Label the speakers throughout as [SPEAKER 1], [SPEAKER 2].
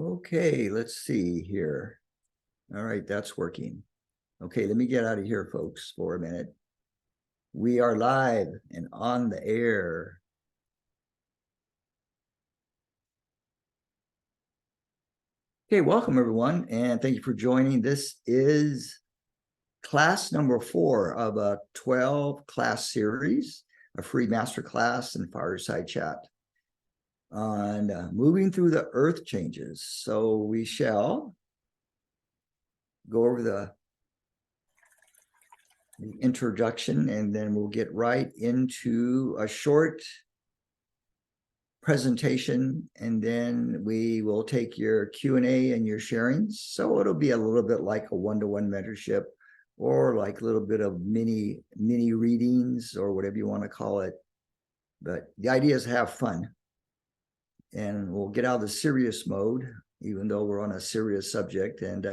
[SPEAKER 1] Okay, let's see here. All right, that's working. Okay, let me get out of here, folks, for a minute. We are live and on the air. Okay, welcome everyone, and thank you for joining. This is class number 4 of a 12 class series, a free masterclass and fireside chat on moving through the earth changes. So we shall go over the introduction, and then we'll get right into a short presentation, and then we will take your Q&A and your sharings. So it'll be a little bit like a one-to-one mentorship, or like a little bit of mini readings, or whatever you want to call it. But the idea is have fun, and we'll get out of the serious mode, even though we're on a serious subject, and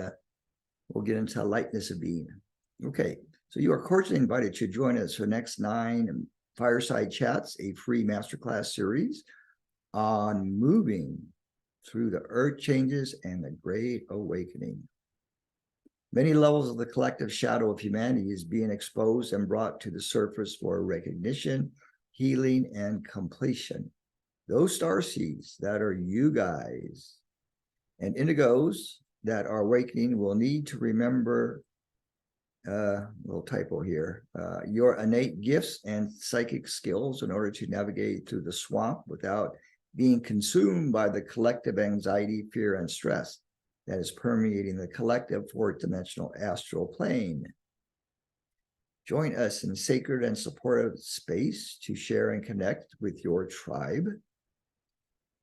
[SPEAKER 1] we'll get into lightness of being. Okay, so you are cordially invited to join us for the next 9 fireside chats, a free masterclass series on moving through the earth changes and the great awakening. Many levels of the collective shadow of humanity is being exposed and brought to the surface for recognition, healing, and completion. Those starseeds that are you guys and indigos that are awakening will need to remember, little typo here, your innate gifts and psychic skills in order to navigate through the swamp without being consumed by the collective anxiety, fear, and stress that is permeating the collective fourth-dimensional astral plane. Join us in sacred and supportive space to share and connect with your tribe.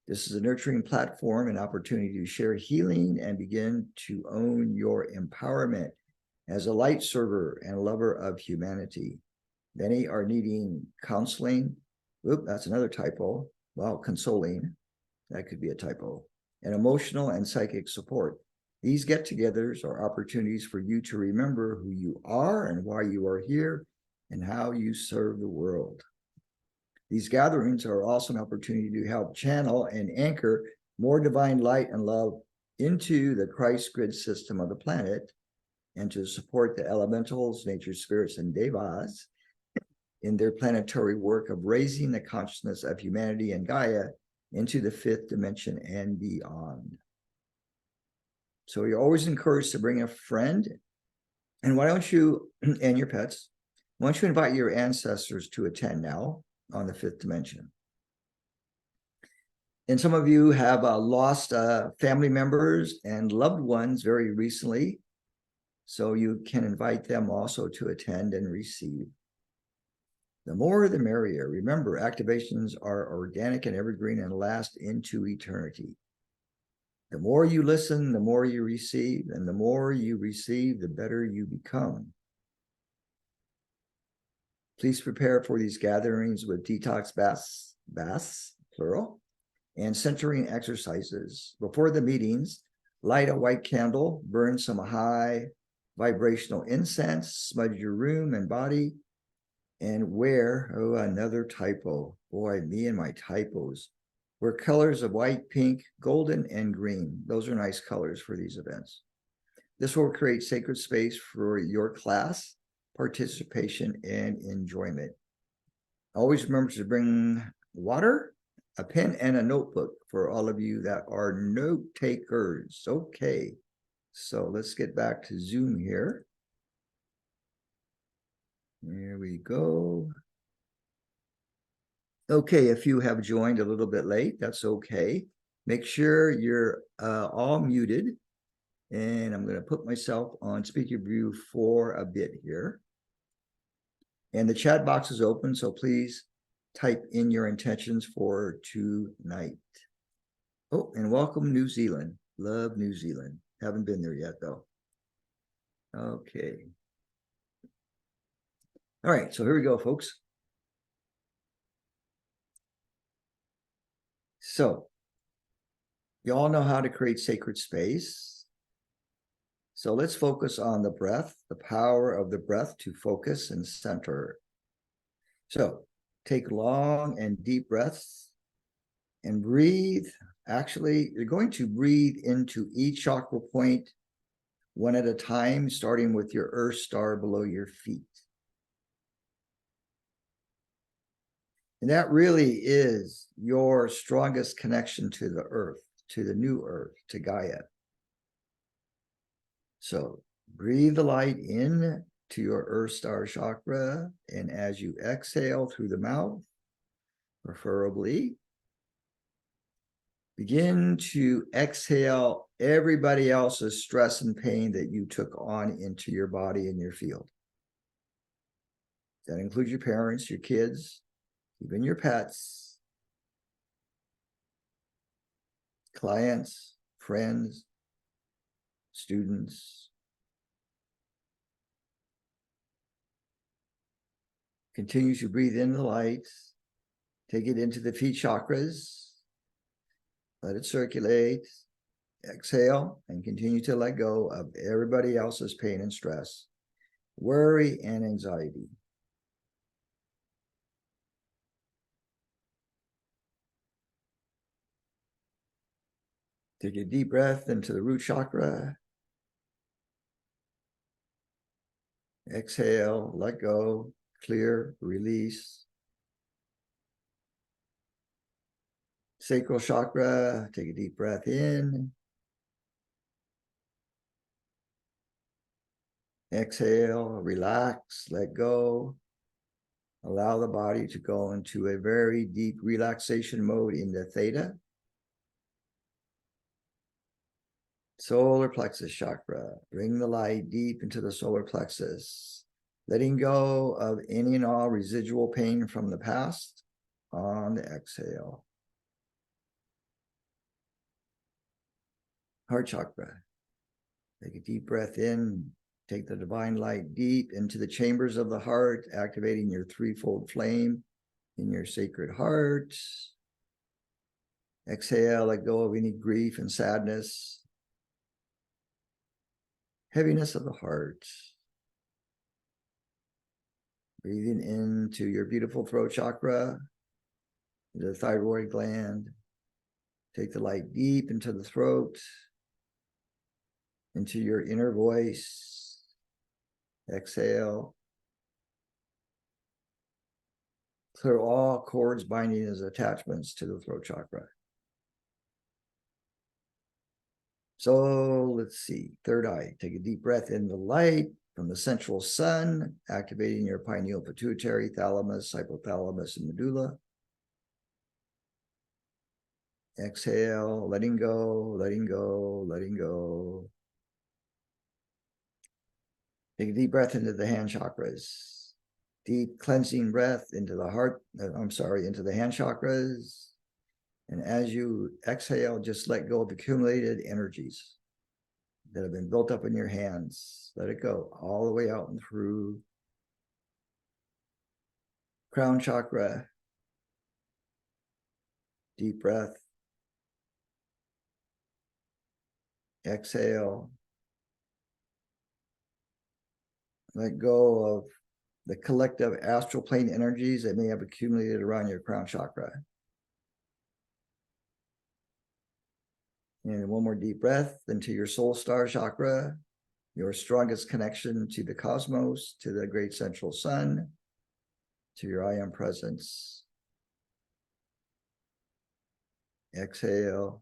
[SPEAKER 1] This is a nurturing platform and opportunity to share healing and begin to own your empowerment as a light server and lover of humanity. Many are needing counseling. Oop, that's another typo. Well, consoling. That could be a typo. And emotional and psychic support. These get-togethers are opportunities for you to remember who you are and why you are here and how you serve the world. These gatherings are also an opportunity to help channel and anchor more divine light and love into the Christ grid system of the planet, and to support the elementals, nature spirits, and devas in their planetary work of raising the consciousness of humanity and Gaia into the 5th dimension and beyond. So you're always encouraged to bring a friend. And why don't you, and your pets, why don't you invite your ancestors to attend now on the 5th dimension? And some of you have lost family members and loved ones very recently. So you can invite them also to attend and receive. The more the merrier. Remember, activations are organic and evergreen and last into eternity. The more you listen, the more you receive, and the more you receive, the better you become. Please prepare for these gatherings with detox baths, plural, and centering exercises. Before the meetings, light a white candle, burn some high vibrational incense, smudge your room and body, and wear, oh, another typo. Boy, me and my typos. Wear colors of white, pink, golden, and green. Those are nice colors for these events. This will create sacred space for your class, participation, and enjoyment. Always remember to bring water, a pen, and a notebook for all of you that are note takers. Okay, so let's get back to Zoom here. There we go. Okay, if you have joined a little bit late, that's okay. Make sure you're all muted. And I'm going to put myself on speaker view for a bit here. And the chat box is open, so please type in your intentions for tonight. Oh, and welcome New Zealand. Love New Zealand. Haven't been there yet, though. Okay. All right, so here we go, folks. So, you all know how to create sacred space. So let's focus on the breath, the power of the breath to focus and center. So take long and deep breaths and breathe Actually, you're going to breathe into each chakra point one at a time, starting with your earth star below your feet. And that really is your strongest connection to the earth, to the new earth, to Gaia. So breathe the light in to your earth star chakra. And as you exhale through the mouth, preferably, begin to exhale everybody else's stress and pain that you took on into your body and your field. That includes your parents, your kids, even your pets, clients, friends, students. Continue to breathe in the light. Take it into the feet chakras. Let it circulate. Exhale and continue to let go of everybody else's pain and stress, worry and anxiety. Take a deep breath into the root chakra. Exhale, let go, clear, release. Sacral chakra, take a deep breath in. Exhale, relax, let go. Allow the body to go into a very deep relaxation mode in the theta. Solar plexus chakra, bring the light deep into the solar plexus, letting go of any and all residual pain from the past on the exhale. Heart chakra, take a deep breath in, take the divine light deep into the chambers of the heart, activating your threefold flame in your sacred heart. Exhale, let go of any grief and sadness, heaviness of the heart. Breathing into your beautiful throat chakra, the thyroid gland. Take the light deep into the throat, into your inner voice. Exhale. Clear all cords binding as attachments to the throat chakra. So let's see, third eye. Take a deep breath in the light from the central sun, activating your pineal, pituitary, thalamus, hypothalamus, and medulla. Exhale, letting go, letting go, letting go. Take a deep breath into the hand chakras. Deep cleansing breath into the heart, into the hand chakras. And as you exhale, just let go of accumulated energies that have been built up in your hands. Let it go all the way out and through. Crown chakra. Deep breath. Exhale. Let go of the collective astral plane energies that may have accumulated around your crown chakra. And one more deep breath into your soul star chakra, your strongest connection to the cosmos, to the great central sun, to your I am presence. Exhale,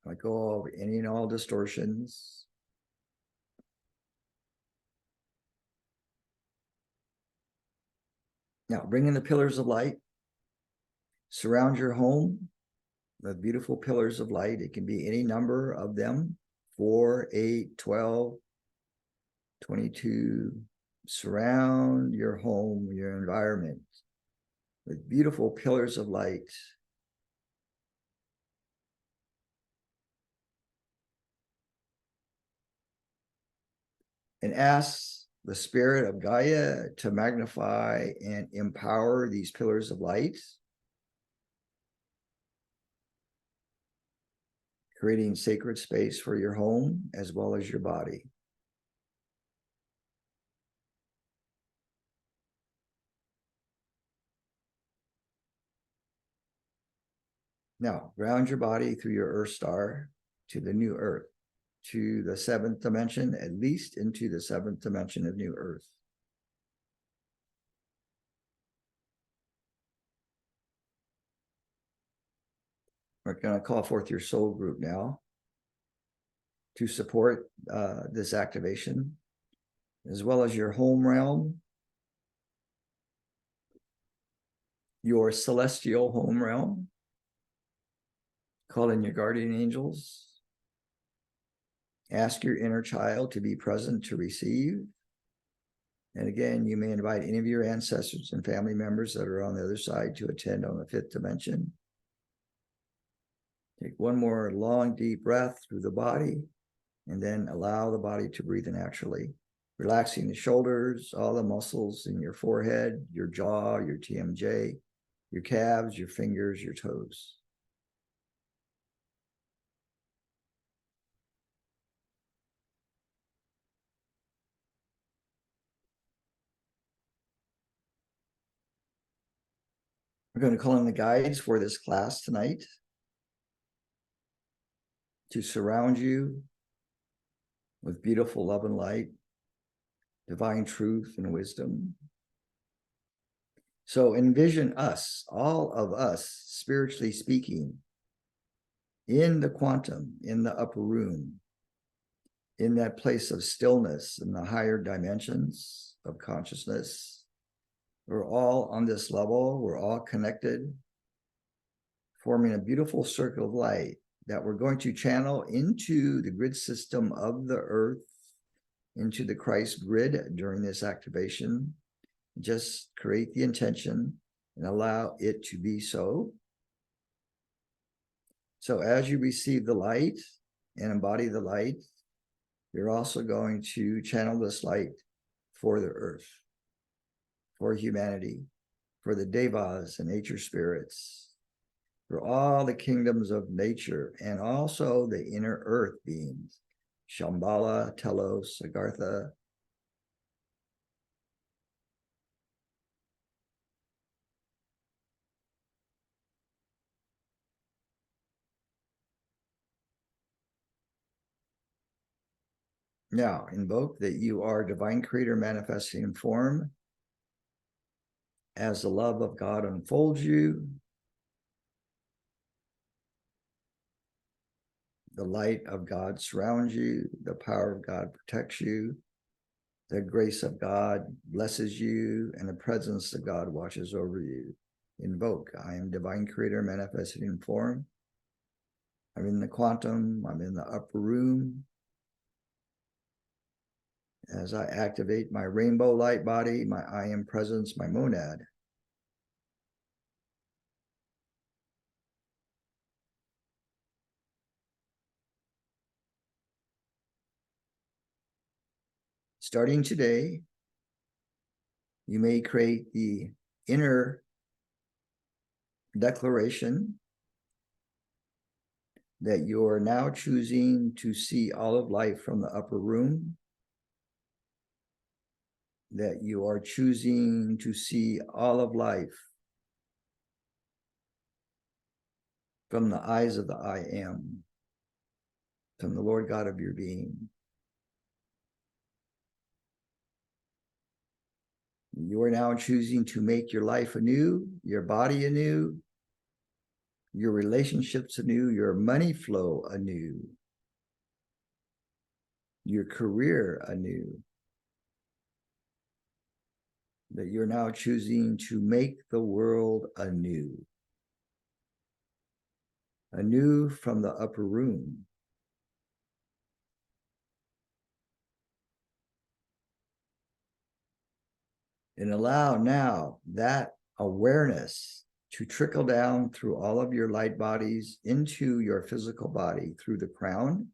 [SPEAKER 1] let go of any and all distortions. Now, bring in the pillars of light. Surround your home with beautiful pillars of light. It can be any number of them, 4, 8, 12, 22. Surround your home, your environment with beautiful pillars of light. And ask the spirit of Gaia to magnify and empower these pillars of light, creating sacred space for your home as well as your body. Now, ground your body through your Earth star to the new Earth, to the seventh dimension, at least into the seventh dimension of new Earth. We're going to call forth your soul group now to support this activation, as well as your home realm, your celestial home realm. Call in your guardian angels. Ask your inner child to be present to receive. And again, you may invite any of your ancestors and family members that are on the other side to attend on the fifth dimension. Take one more long, deep breath through the body, and then allow the body to breathe naturally, relaxing the shoulders, all the muscles in your forehead, your jaw, your TMJ, your calves, your fingers, your toes. We're going to call in the guides for this class tonight to surround you with beautiful love and light, divine truth and wisdom. So envision us, all of us, spiritually speaking, in the quantum, in the upper room, in that place of stillness, in the higher dimensions of consciousness. We're all on this level. We're all connected, forming a beautiful circle of light that we're going to channel into the grid system of the earth, into the Christ grid during this activation. Just create the intention and allow it to be so. So as you receive the light and embody the light, you're also going to channel this light for the earth, for humanity, for the devas and nature spirits, for all the kingdoms of nature, and also the inner earth beings, Shambhala, Telos, Agartha. Now, invoke that you are divine creator manifesting in form. As the love of God unfolds you, the light of God surrounds you, the power of God protects you, the grace of God blesses you, and the presence of God watches over you. Invoke, I am divine creator manifesting in form. I'm in the quantum, I'm in the upper room. As I activate my rainbow light body, my I am presence, my monad. Starting today, you may create the inner declaration that you are now choosing to see all of life from the upper room, that you are choosing to see all of life from the eyes of the I am, from the Lord God of your being. You are now choosing to make your life anew, your body anew, your relationships anew, your money flow anew, your career anew. That you're now choosing to make the world anew. Anew from the upper room. And allow now that awareness to trickle down through all of your light bodies into your physical body, through the crown,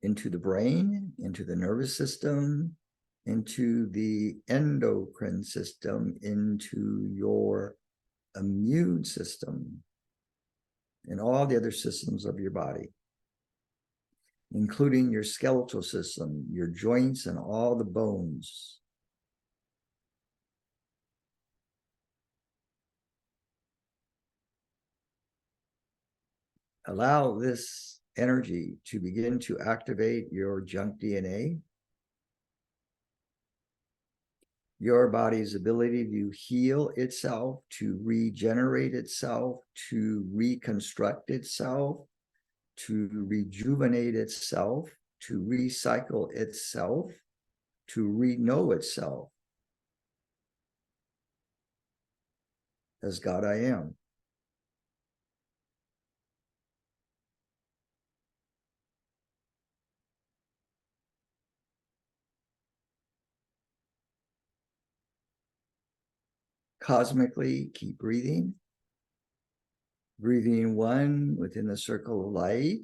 [SPEAKER 1] into the brain, into the nervous system, into the endocrine system, into your immune system, and all the other systems of your body, including your skeletal system, your joints, and all the bones. allow this energy to begin to activate your junk DNA, your body's ability to heal itself, to regenerate itself, to reconstruct itself, to rejuvenate itself, to recycle itself, to re-know itself as God I am. Cosmically, keep breathing. Breathing one within the circle of light.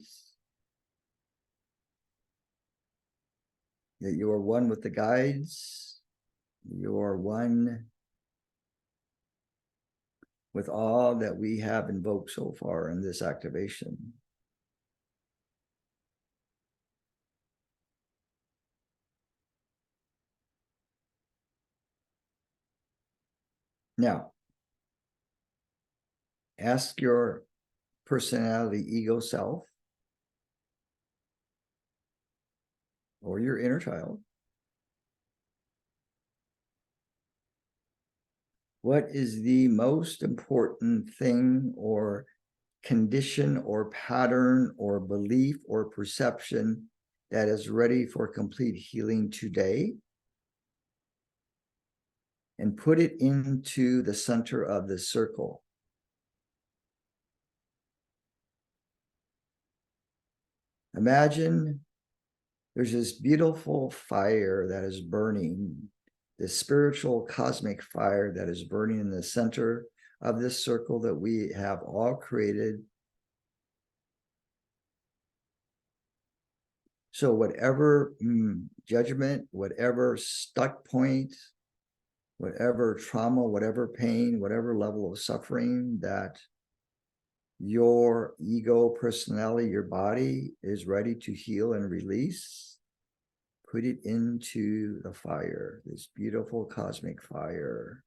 [SPEAKER 1] That you are one with the guides. You are one with all that we have invoked so far in this activation. Now, ask your personality ego self or your inner child, what is the most important thing or condition or pattern or belief or perception that is ready for complete healing today? And put it into the center of the circle. Imagine there's this beautiful fire that is burning, this spiritual cosmic fire that is burning in the center of this circle that we have all created. So whatever judgment, whatever stuck point, whatever trauma, whatever pain, whatever level of suffering that your ego, personality, your body is ready to heal and release, put it into the fire, this beautiful cosmic fire.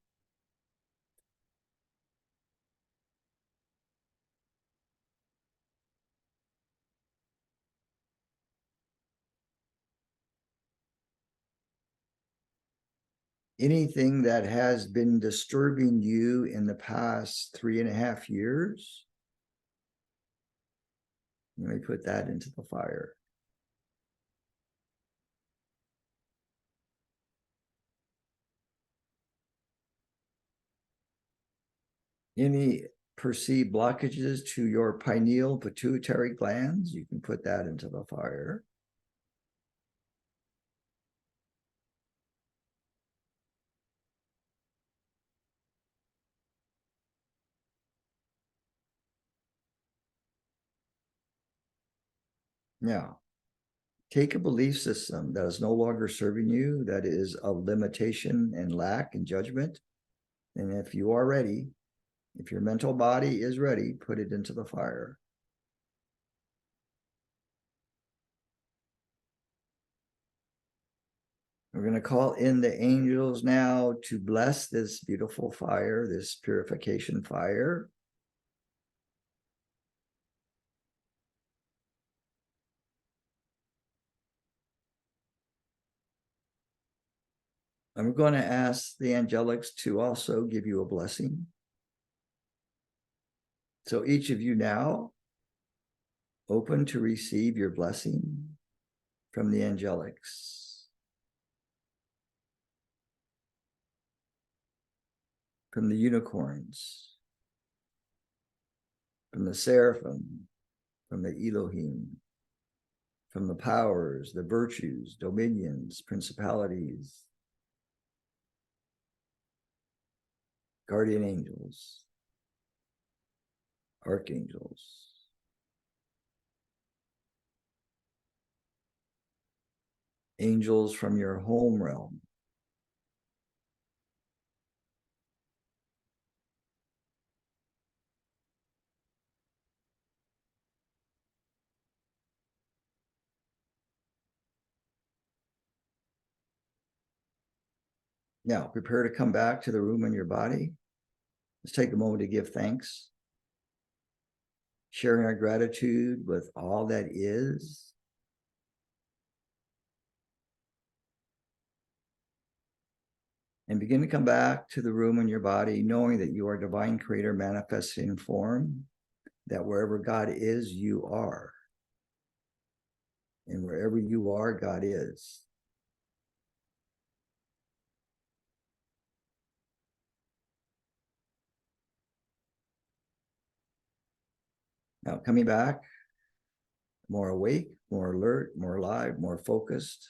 [SPEAKER 1] Anything that has been disturbing you in the past 3.5 years, let me put that into the fire. Any perceived blockages to your pineal pituitary glands, you can put that into the fire. Now, take a belief system that is no longer serving you, that is of limitation and lack and judgment. And if you are ready, if your mental body is ready, put it into the fire. We're going to call in the angels now to bless this beautiful fire, this purification fire. I'm going to ask the angelics to also give you a blessing. So each of you now open to receive your blessing from the angelics, from the unicorns, from the seraphim, from the Elohim, from the powers, the virtues, dominions, principalities, guardian angels, archangels, angels from your home realm, now prepare to come back to the room in your body. Let's take a moment to give thanks. sharing our gratitude with all that is. And begin to come back to the room in your body, knowing that you are divine creator manifesting in form, that wherever God is, you are. And wherever you are, God is. Now, coming back, more awake, more alert, more alive, more focused,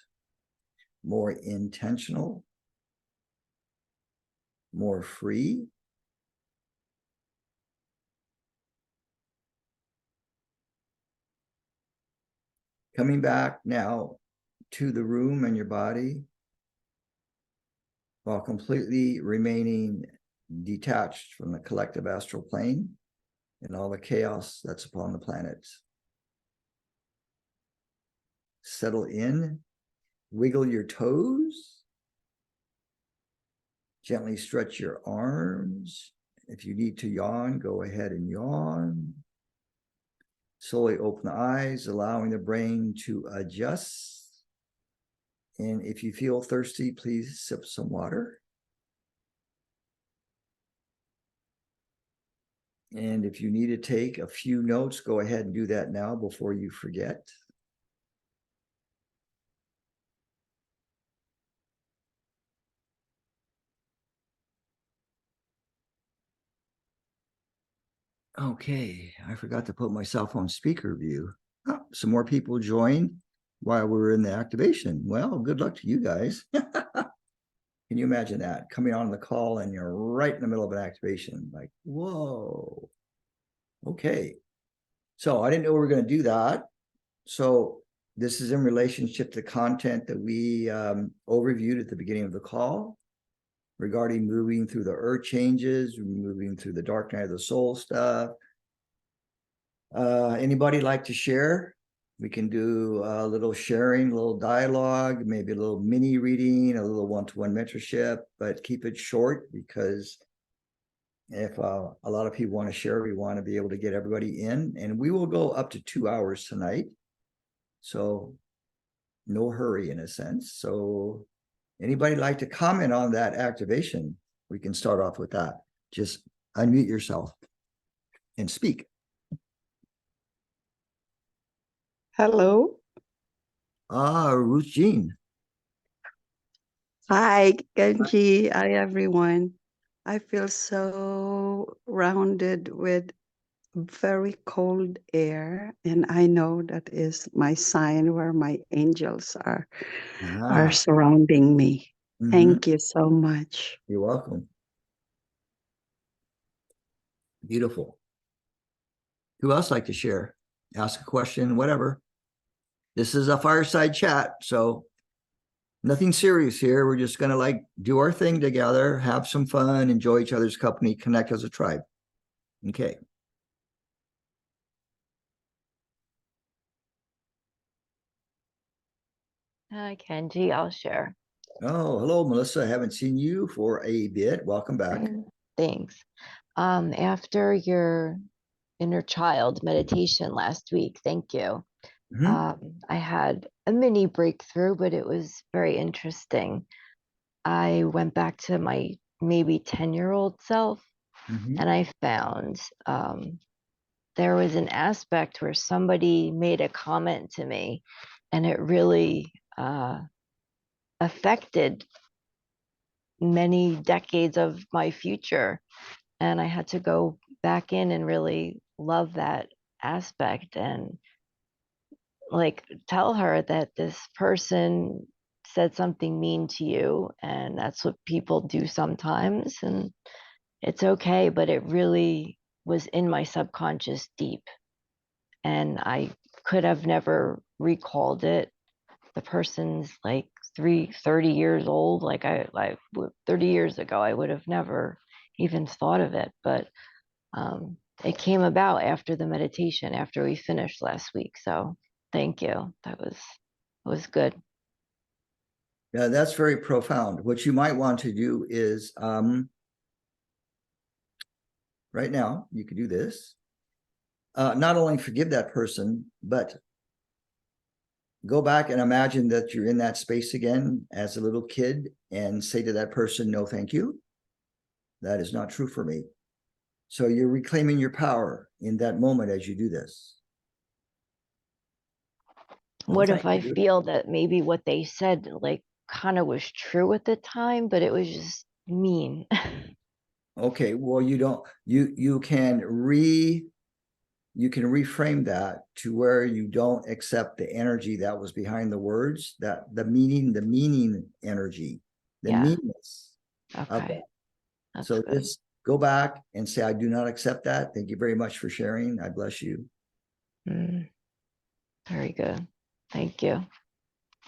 [SPEAKER 1] more intentional, more free. Coming back now to the room and your body while completely remaining detached from the collective astral plane and all the chaos that's upon the planet. Settle in, wiggle your toes, gently stretch your arms. If you need to yawn, go ahead and yawn. Slowly open the eyes, allowing the brain to adjust. And if you feel thirsty, please sip some water. And if you need to take a few notes, go ahead and do that now before you forget. Okay, I forgot to put myself on speaker view. Oh, some more people joined while we were in the activation. Well, good luck to you guys. Can you imagine that? Coming on the call and you're right in the middle of an activation. Like, whoa. Okay. So I didn't know we were going to do that. So this is in relationship to the content that we overviewed at the beginning of the call regarding moving through the earth changes, moving through the dark night of the soul stuff. Anybody like to share? We can do a little sharing, a little dialogue, maybe a little mini reading, a little one-to-one mentorship, but keep it short because if a lot of people want to share, we want to be able to get everybody in, and we will go up to 2 hours tonight. So no hurry in a sense. So anybody like to comment on that activation? We can start off with that. Just unmute yourself and speak.
[SPEAKER 2] Hello.
[SPEAKER 1] Ruth Jean.
[SPEAKER 2] Hi, Kenji. Hi, everyone. I feel so rounded with very cold air, and I know that is my sign where my angels are surrounding me. Thank you so much.
[SPEAKER 1] You're welcome. Beautiful. Who else like to share? Ask a question, whatever. This is a fireside chat, so nothing serious here. We're just going to like do our thing together, have some fun, enjoy each other's company, connect as a tribe. Okay.
[SPEAKER 3] Hi, Kenji. I'll share.
[SPEAKER 1] Oh, hello, Melissa. I haven't seen you for a bit. Welcome back.
[SPEAKER 3] Thanks. After your inner child meditation last week, thank you. I had a mini breakthrough, but it was very interesting. I went back to my maybe 10-year-old self, and I found there was an aspect where somebody made a comment to me, and it really affected many decades of my future. And I had to go back in and really love that aspect and like tell her that this person said something mean to you, and that's what people do sometimes, and it's okay, but it really was in my subconscious deep, and I could have never recalled it. The person's like 30 years old, like I 30 years ago I would have never even thought of it, but it came about after the meditation, after we finished last week. So thank you. That was good.
[SPEAKER 1] Yeah, that's very profound. What you might want to do is right now, you could do this. not only forgive that person, but go back and imagine that you're in that space again as a little kid and say to that person, no, thank you. That is not true for me. So you're reclaiming your power in that moment as you do this.
[SPEAKER 3] What
[SPEAKER 1] Thank
[SPEAKER 3] if I
[SPEAKER 1] you.
[SPEAKER 3] feel that maybe what they said like kind of was true at the time, but it was just mean?
[SPEAKER 1] Okay, well, you can reframe that to where you don't accept the energy that was behind the words, that the meaning energy, the
[SPEAKER 3] Yeah.
[SPEAKER 1] meanness of
[SPEAKER 3] Okay.
[SPEAKER 1] that.
[SPEAKER 3] That's
[SPEAKER 1] So
[SPEAKER 3] good.
[SPEAKER 1] just go back and say, I do not accept that. Thank you very much for sharing. I bless you.
[SPEAKER 3] Mm, very good. Thank you.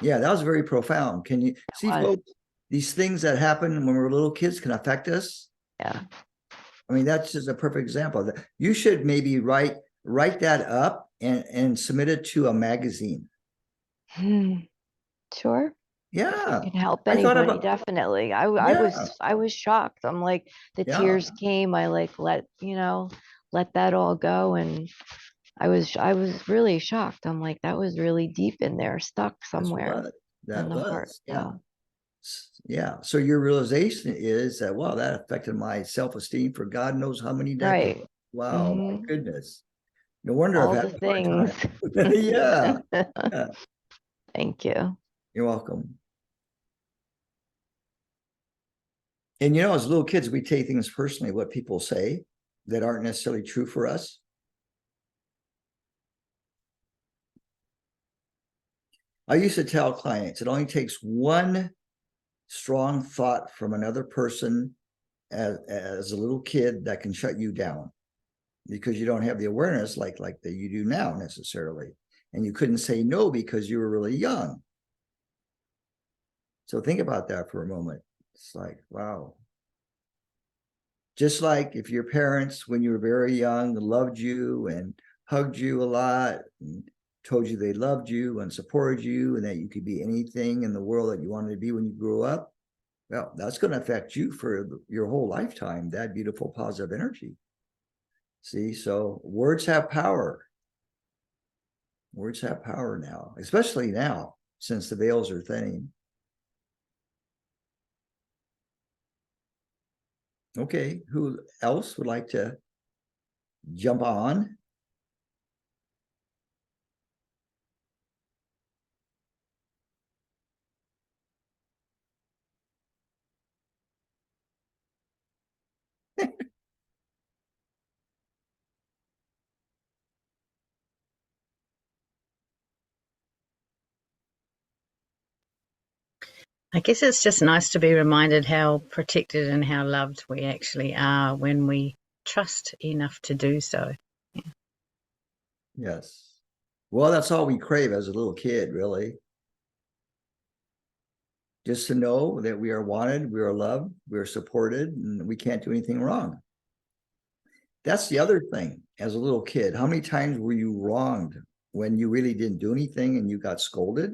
[SPEAKER 1] Yeah, that was very profound. Can you see,
[SPEAKER 3] was.
[SPEAKER 1] folks, these things that happen when we're little kids can affect us?
[SPEAKER 3] Yeah.
[SPEAKER 1] I mean, that's just a perfect example of that. You should maybe write that up and submit it to a magazine.
[SPEAKER 3] Sure.
[SPEAKER 1] Yeah.
[SPEAKER 3] Can help
[SPEAKER 1] I thought
[SPEAKER 3] anybody,
[SPEAKER 1] about,
[SPEAKER 3] definitely.
[SPEAKER 1] yeah,
[SPEAKER 3] I was shocked. I'm like, the
[SPEAKER 1] yeah,
[SPEAKER 3] tears came. I like let that all go, and I was really shocked. I'm like, that was really deep in there, stuck
[SPEAKER 1] that's
[SPEAKER 3] somewhere
[SPEAKER 1] what
[SPEAKER 3] in
[SPEAKER 1] that
[SPEAKER 3] the heart.
[SPEAKER 1] was. Yeah.
[SPEAKER 3] So
[SPEAKER 1] Yeah. So your realization is that, wow, that affected my self-esteem for God knows how many decades.
[SPEAKER 3] right.
[SPEAKER 1] Wow, my
[SPEAKER 3] Hmm.
[SPEAKER 1] goodness. No wonder I've
[SPEAKER 3] All
[SPEAKER 1] had
[SPEAKER 3] the
[SPEAKER 1] a hard
[SPEAKER 3] things.
[SPEAKER 1] time. Yeah. Yeah.
[SPEAKER 3] Thank you.
[SPEAKER 1] You're welcome. And as little kids, we take things personally, what people say that aren't necessarily true for us. I used to tell clients it only takes one strong thought from another person as a little kid that can shut you down because you don't have the awareness like that you do now necessarily. And you couldn't say no because you were really young. So think about that for a moment. It's like, wow. Just like if your parents, when you were very young, loved you and hugged you a lot and told you they loved you and supported you and that you could be anything in the world that you wanted to be when you grew up, well, that's going to affect you for your whole lifetime, that beautiful positive energy. See, so words have power. Words have power now, especially now since the veils are thinning. Okay, who else would like to jump on?
[SPEAKER 4] I guess it's just nice to be reminded how protected and how loved we actually are when we trust enough to do so. Yeah.
[SPEAKER 1] Yes. Well, that's all we crave as a little kid, really. Just to know that we are wanted, we are loved, we are supported, and we can't do anything wrong. That's the other thing. As a little kid, how many times were you wronged when you really didn't do anything and you got scolded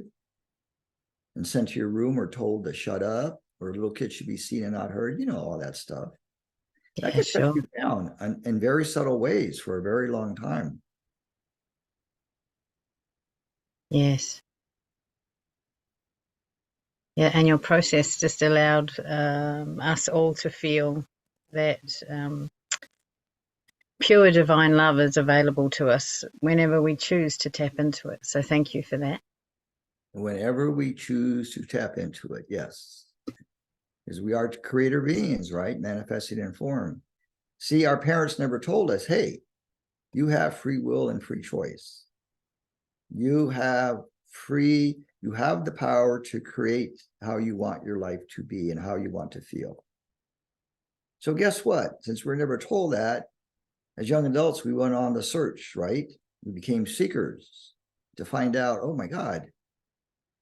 [SPEAKER 1] and sent to your room or told to shut up, or a little kid should be seen and not heard? All that stuff. That
[SPEAKER 4] Yeah,
[SPEAKER 1] can shut
[SPEAKER 4] sure.
[SPEAKER 1] you down in very subtle ways for a very long time.
[SPEAKER 4] Yes. Yeah, and your process just allowed us all to feel that pure divine love is available to us whenever we choose to tap into it. So thank you for that.
[SPEAKER 1] Whenever we choose to tap into it, yes. Because we are creator beings, right? Manifesting in form. See, our parents never told us, hey, you have free will and free choice. You have the power to create how you want your life to be and how you want to feel. So guess what? Since we're never told that, as young adults, we went on the search, right? We became seekers to find out, oh my God,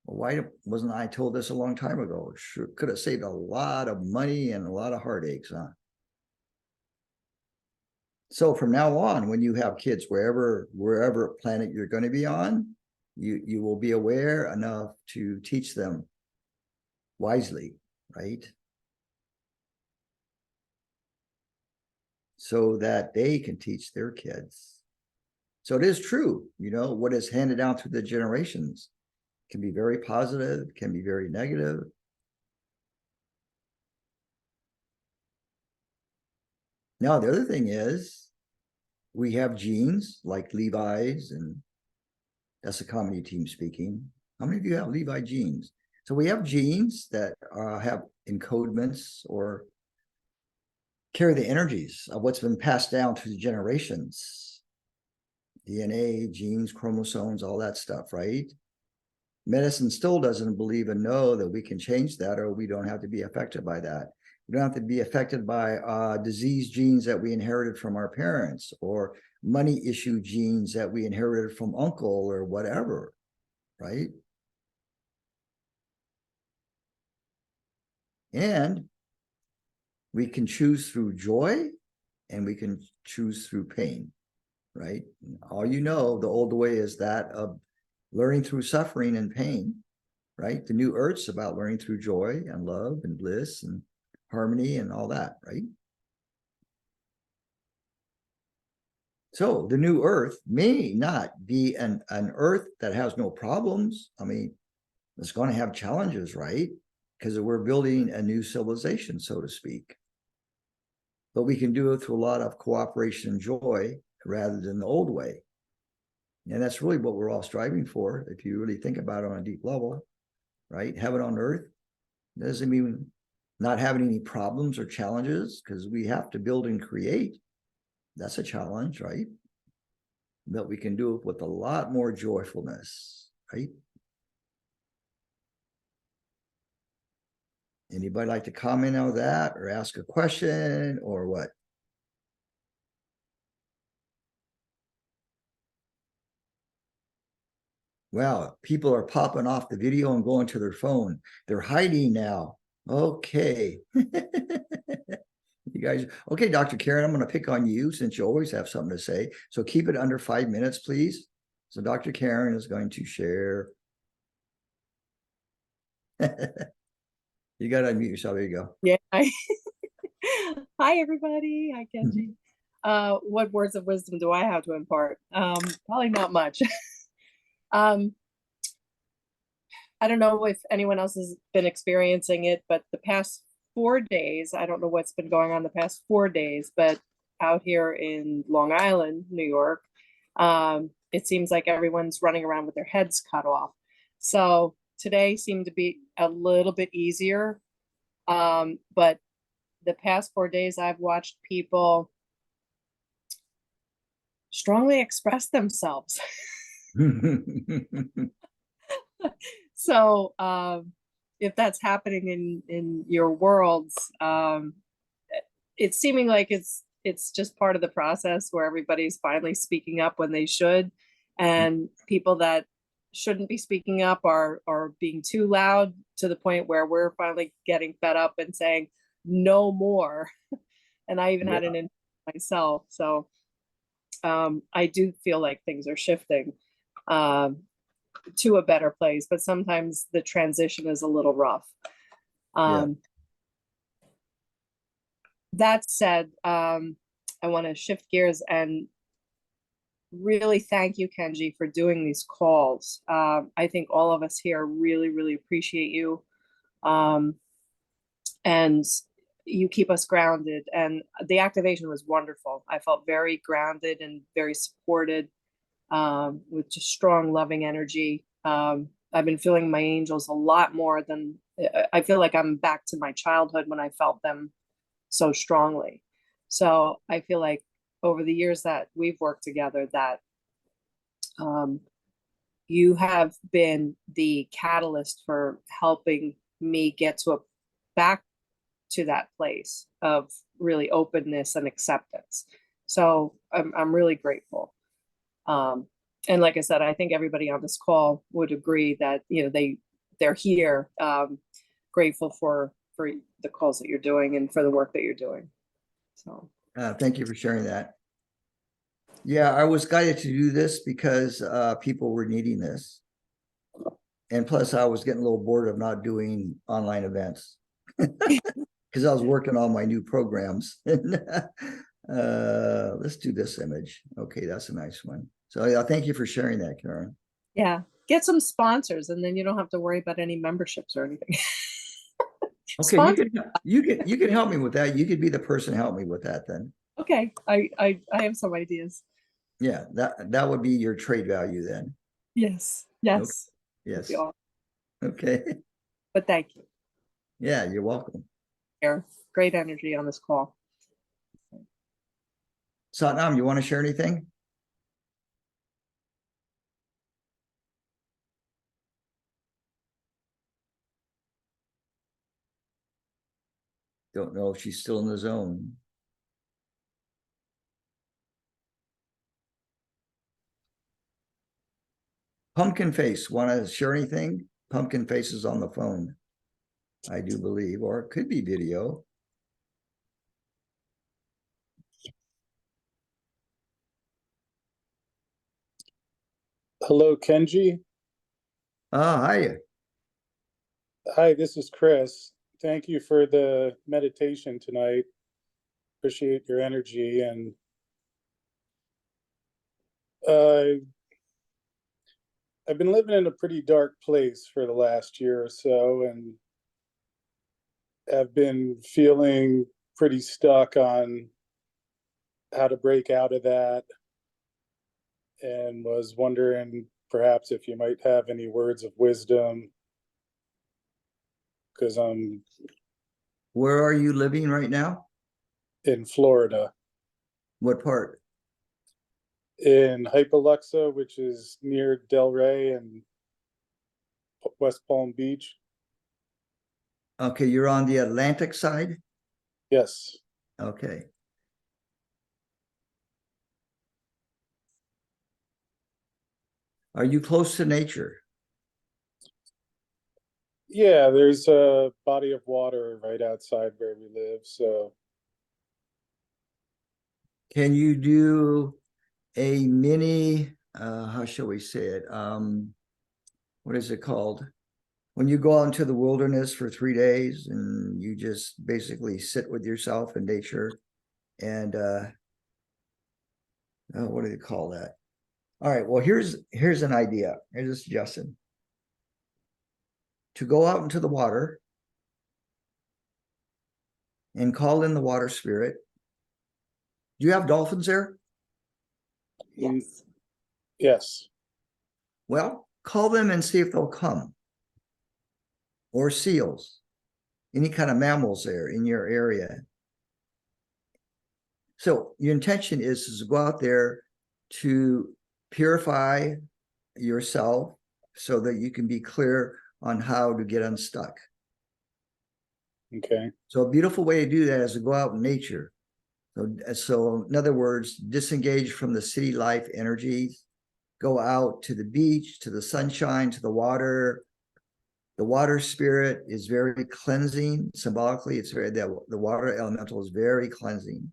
[SPEAKER 1] well, why wasn't I told this a long time ago? Sure, could have saved a lot of money and a lot of heartaches, huh? So from now on, when you have kids, wherever planet you're going to be on, you will be aware enough to teach them wisely, right? So that they can teach their kids. So it is true, you know, what is handed down through the generations can be very positive, can be very negative. Now, the other thing is we have genes like Levi's, and that's a comedy team speaking. How many of you have Levi genes? So we have genes that have encodements or carry the energies of what's been passed down through the generations. DNA, genes, chromosomes, all that stuff, right? Medicine still doesn't believe and know that we can change that, or we don't have to be affected by that. We don't have to be affected by disease genes that we inherited from our parents, or money issue genes that we inherited from uncle or whatever, right? And we can choose through joy and we can choose through pain, right? All you know, the old way is that of learning through suffering and pain, right? The new earth's about learning through joy and love and bliss and harmony and all that, right? So the new earth may not be an earth that has no problems. I mean, it's going to have challenges, right? Because we're building a new civilization, so to speak. But we can do it through a lot of cooperation and joy rather than the old way. And that's really what we're all striving for, if you really think about it on a deep level, right? Heaven on earth doesn't mean not having any problems or challenges, because we have to build and create. That's a challenge, right? But we can do it with a lot more joyfulness, right? Anybody like to comment on that or ask a question or what? Wow, people are popping off the video and going to their phone. They're hiding now. Okay. You guys, okay, Dr. Karen, I'm going to pick on you since you always have something to say. So keep it under 5 minutes, please. So Dr. Karen is going to share. You got to unmute yourself. There you go.
[SPEAKER 5] Yeah. Hi, everybody. Hi, Kenji. What words of wisdom do I have to impart? Probably not much. I don't know if anyone else has been experiencing it, but the past 4 days, I don't know what's been going on the past 4 days, but out here in Long Island, New York, it seems like everyone's running around with their heads cut off. So today seemed to be a little bit easier. But the past 4 days, I've watched people strongly express themselves. So if that's happening in your worlds, it's seeming like it's just part of the process where everybody's finally speaking up when they should, and people that shouldn't be speaking up are being too loud to the point where we're finally getting fed up and saying no more. And I even had an in myself. So I do feel like things are shifting to a better place, but sometimes the transition is a little rough. That said, I want to shift gears and really thank you, Kenji, for doing these calls. I think all of us here really, really appreciate you. And you keep us grounded. And the activation was wonderful. I felt very grounded and very supported, with just strong, loving energy. I've been feeling my angels a lot more than, I feel like I'm back to my childhood when I felt them so strongly. So I feel like over the years that we've worked together, that you have been the catalyst for helping me get back to that place of really openness and acceptance. So I'm really grateful. And like I said, I think everybody on this call would agree that, you know, they're here, grateful for the calls that you're doing and for the work that you're doing. So
[SPEAKER 1] thank you for sharing that. Yeah, I was guided to do this because people were needing this. And plus I was getting a little bored of not doing online events because I was working on my new programs. Let's do this image. Okay, that's a nice one. So yeah, thank you for sharing that, Karen.
[SPEAKER 5] Yeah. Get some sponsors and then you don't have to worry about any memberships or anything.
[SPEAKER 1] Okay, you can help me with that. You could be the person to help me with that then.
[SPEAKER 5] Okay. I have some ideas.
[SPEAKER 1] Yeah, that would be your trade value then.
[SPEAKER 5] Yes.
[SPEAKER 1] Okay.
[SPEAKER 5] Yes.
[SPEAKER 1] Yes.
[SPEAKER 5] Be awesome.
[SPEAKER 1] Okay.
[SPEAKER 5] But thank you.
[SPEAKER 1] Yeah, you're welcome.
[SPEAKER 5] Eric. Great energy on this call.
[SPEAKER 1] Satnam, you want to share anything? Don't know if she's still in the zone. Pumpkin Face, want to share anything? Pumpkin Face is on the phone, I do believe, or it could be video.
[SPEAKER 6] Hello, Kenji.
[SPEAKER 1] Hi.
[SPEAKER 6] Hi, this is Chris. Thank you for the meditation tonight. Appreciate your energy. And I've been living in a pretty dark place for the last year or so, and have been feeling pretty stuck on how to break out of that, and was wondering perhaps if you might have any words of wisdom, because I'm
[SPEAKER 1] Where are you living right now?
[SPEAKER 6] in Florida,
[SPEAKER 1] What part?
[SPEAKER 6] in Hypoluxa, which is near Delray and West Palm Beach.
[SPEAKER 1] Okay, you're on the Atlantic side?
[SPEAKER 6] Yes.
[SPEAKER 1] Okay. Are you close to nature?
[SPEAKER 6] Yeah, there's a body of water right outside where we live. So
[SPEAKER 1] Can you do a mini, how shall we say it? What is it called? When you go out into the wilderness for 3 days and you just basically sit with yourself in nature and what do they call that? All right, well, here's an idea. Here's a suggestion. To go out into the water and call in the water spirit. Do you have dolphins there?
[SPEAKER 5] Yes.
[SPEAKER 6] yes.
[SPEAKER 1] Well, call them and see if they'll come. Or seals, any kind of mammals there in your area. So your intention is to go out there to purify yourself so that you can be clear on how to get unstuck.
[SPEAKER 6] Okay.
[SPEAKER 1] So a beautiful way to do that is to go out in nature. So in other words, disengage from the city life energies, go out to the beach, to the sunshine, to the water. The water spirit is very cleansing. Symbolically, it's very, the water elemental is very cleansing.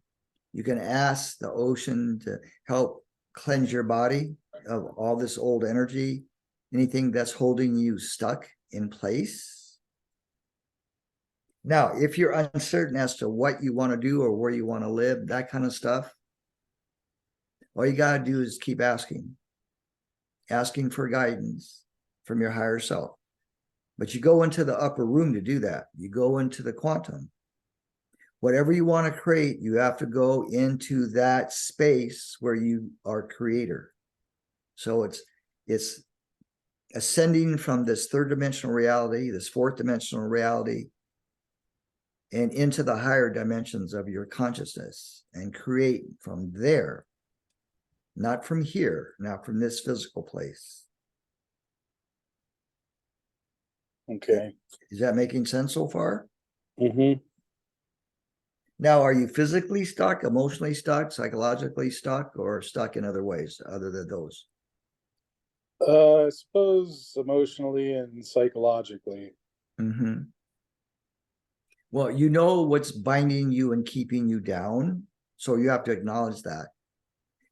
[SPEAKER 1] You can ask the ocean to help cleanse your body of all this old energy, anything that's holding you stuck in place. Now, if you're uncertain as to what you want to do or where you want to live, that kind of stuff, all you got to do is keep asking for guidance from your higher self. But you go into the upper room to do that. You go into the quantum. Whatever you want to create, you have to go into that space where you are creator. So it's ascending from this third dimensional reality, this fourth dimensional reality, and into the higher dimensions of your consciousness and create from there, not from here, not from this physical place.
[SPEAKER 6] Okay.
[SPEAKER 1] Is that making sense so far?
[SPEAKER 6] Mm-hmm.
[SPEAKER 1] Now, are you physically stuck, emotionally stuck, psychologically stuck, or stuck in other ways other than those?
[SPEAKER 6] I suppose emotionally and psychologically.
[SPEAKER 1] Mm-hmm. Well, you know what's binding you and keeping you down, so you have to acknowledge that.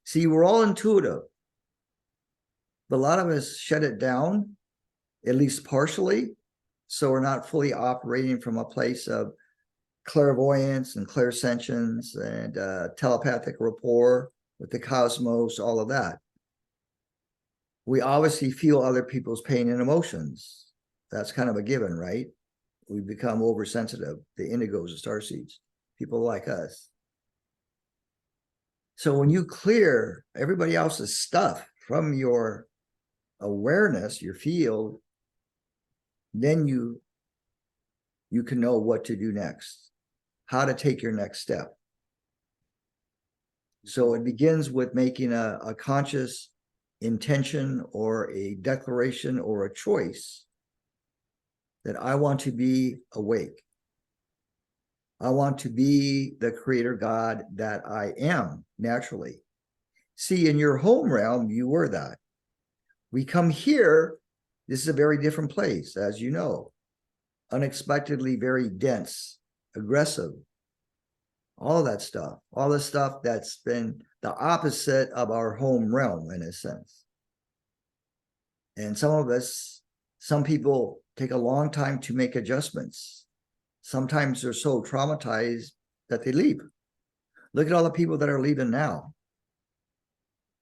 [SPEAKER 1] See, we're all intuitive, but a lot of us shut it down, at least partially, so we're not fully operating from a place of clairvoyance and clairsentience and telepathic rapport with the cosmos, all of that. We obviously feel other people's pain and emotions. That's kind of a given, right? We become oversensitive, the indigos, the starseeds, people like us. So when you clear everybody else's stuff from your awareness, your field, then you can know what to do next, how to take your next step. So it begins with making a conscious intention or a declaration or a choice that I want to be awake. I want to be the creator God that I am naturally. See, in your home realm, you were that. We come here, this is a very different place, as you know, unexpectedly very dense, aggressive, all that stuff, all the stuff that's been the opposite of our home realm in a sense. And some people take a long time to make adjustments. Sometimes they're so traumatized that they leave. Look at all the people that are leaving now.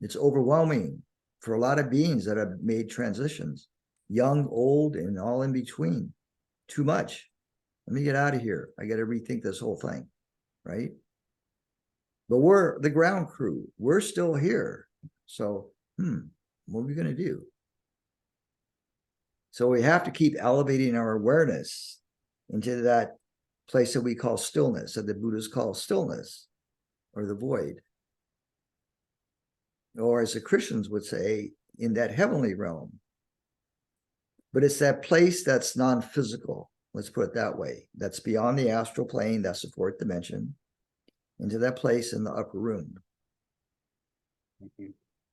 [SPEAKER 1] It's overwhelming for a lot of beings that have made transitions, young, old, and all in between. Too much. Let me get out of here. I got to rethink this whole thing, right? But we're the ground crew. We're still here. So, what are we going to do? So we have to keep elevating our awareness into that place that we call stillness, that the Buddhists call stillness, or the void. Or as the Christians would say, in that heavenly realm. But it's that place that's non-physical, let's put it that way. That's beyond the astral plane, that's the fourth dimension, into that place in the upper room.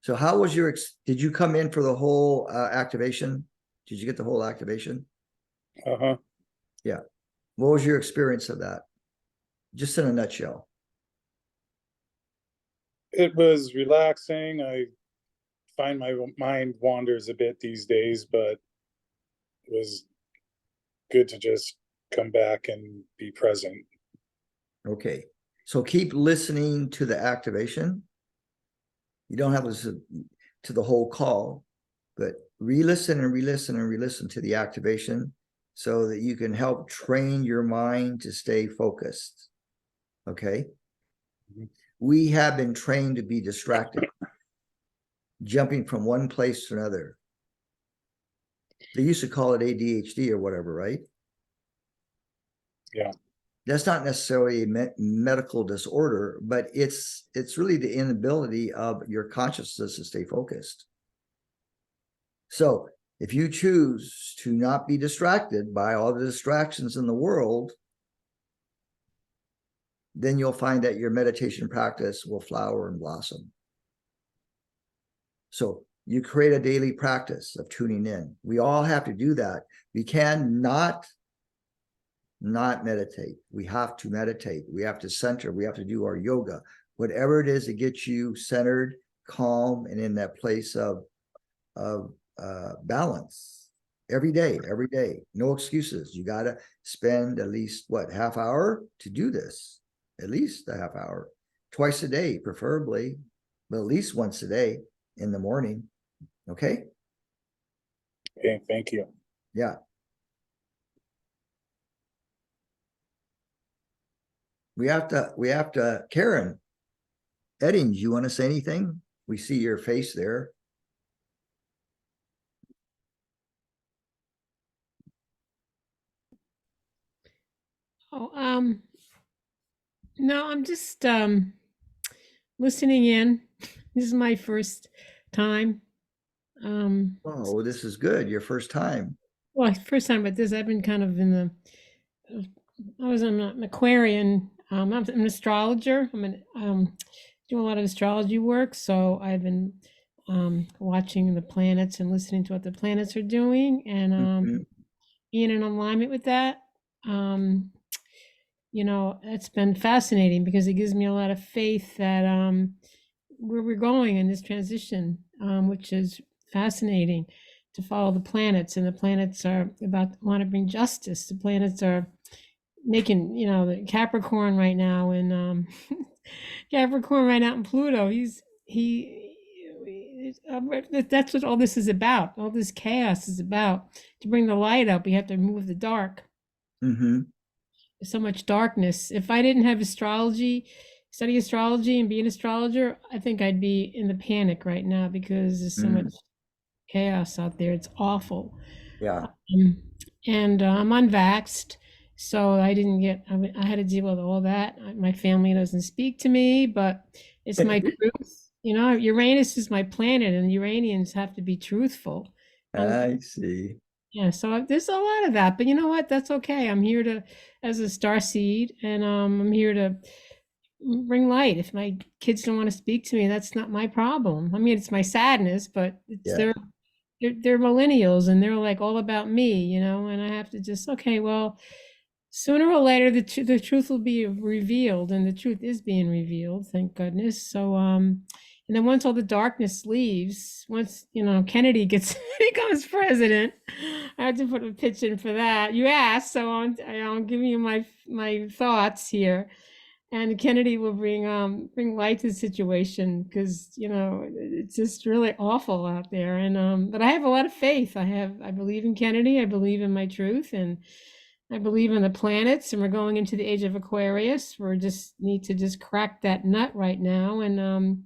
[SPEAKER 1] So how was did you come in for the whole activation? Did you get the whole activation?
[SPEAKER 6] Uh-huh.
[SPEAKER 1] Yeah. What was your experience of that? Just in a nutshell.
[SPEAKER 6] It was relaxing. I find my mind wanders a bit these days, but it was good to just come back and be present.
[SPEAKER 1] Okay. So keep listening to the activation. You don't have to listen to the whole call, but re-listen and re-listen and re-listen to the activation so that you can help train your mind to stay focused. Okay? We have been trained to be distracted, jumping from one place to another. They used to call it ADHD or whatever, right?
[SPEAKER 6] Yeah.
[SPEAKER 1] That's not necessarily a medical disorder, but it's really the inability of your consciousness to stay focused. So if you choose to not be distracted by all the distractions in the world, then you'll find that your meditation practice will flower and blossom. So you create a daily practice of tuning in. We all have to do that. We can not meditate. We have to meditate. We have to center. We have to do our yoga. Whatever it is that gets you centered, calm, and in that place of balance every day. No excuses. You got to spend at least half hour to do this, at least a half hour, twice a day, preferably, but at least once a day in the morning. Okay.
[SPEAKER 6] Okay. Thank you.
[SPEAKER 1] Yeah. We have to, Karen, Eddings, you want to say anything? We see your face there.
[SPEAKER 7] Oh, no, I'm just listening in. This is my first time.
[SPEAKER 1] Oh, this is good. Your first time.
[SPEAKER 7] Well, first time with this. I've been kind of in the. I was an Aquarian. I'm an astrologer. I'm doing a lot of astrology work, so I've been watching the planets and listening to what the planets are doing, and being in alignment with that. It's been fascinating because it gives me a lot of faith that where we're going in this transition, which is fascinating to follow the planets. And the planets are want to bring justice. The planets are making, the Capricorn right now, and Capricorn right now in Pluto. that's what all this is about. All this chaos is about. To bring the light up, we have to remove the dark.
[SPEAKER 1] Mm-hmm.
[SPEAKER 7] There's so much darkness. If I didn't have study astrology and be an astrologer, I think I'd be in the panic right now because there's so much chaos out there. It's awful.
[SPEAKER 1] Yeah.
[SPEAKER 7] And I'm unvaxxed, so I had to deal with all that. My family doesn't speak to me, but it's my truth. Uranus is my planet, and Uranians have to be truthful.
[SPEAKER 1] I see.
[SPEAKER 7] Yeah, so there's a lot of that, but you know what? That's okay. I'm here as a star seed, and I'm here to bring light. If my kids don't want to speak to me, that's not my problem. I mean, it's my sadness, but they're millennials, and they're like all about me, and I have to just, okay, well, sooner or later the truth will be revealed, and the truth is being revealed, thank goodness. So and then once all the darkness leaves, once Kennedy becomes president, I have to put a pitch in for that. You asked, so I'll give you my thoughts here. And Kennedy will bring light to the situation, because it's just really awful out there. And but I have a lot of faith. I believe in Kennedy. I believe in my truth, and I believe in the planets. And we're going into the age of Aquarius. We just need to crack that nut right now. And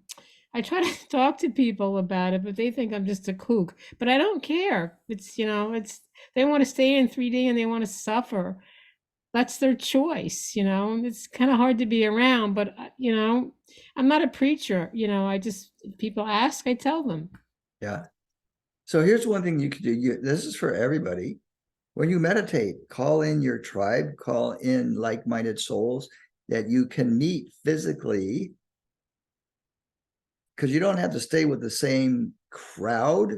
[SPEAKER 7] I try to talk to people about it, but they think I'm just a kook. But I don't care. It's they want to stay in 3D and they want to suffer. That's their choice. It's kind of hard to be around, but I'm not a preacher. If people ask, I tell them.
[SPEAKER 1] Yeah. So here's one thing you could do. This is for everybody. When you meditate, call in your tribe, call in like-minded souls that you can meet physically, because you don't have to stay with the same crowd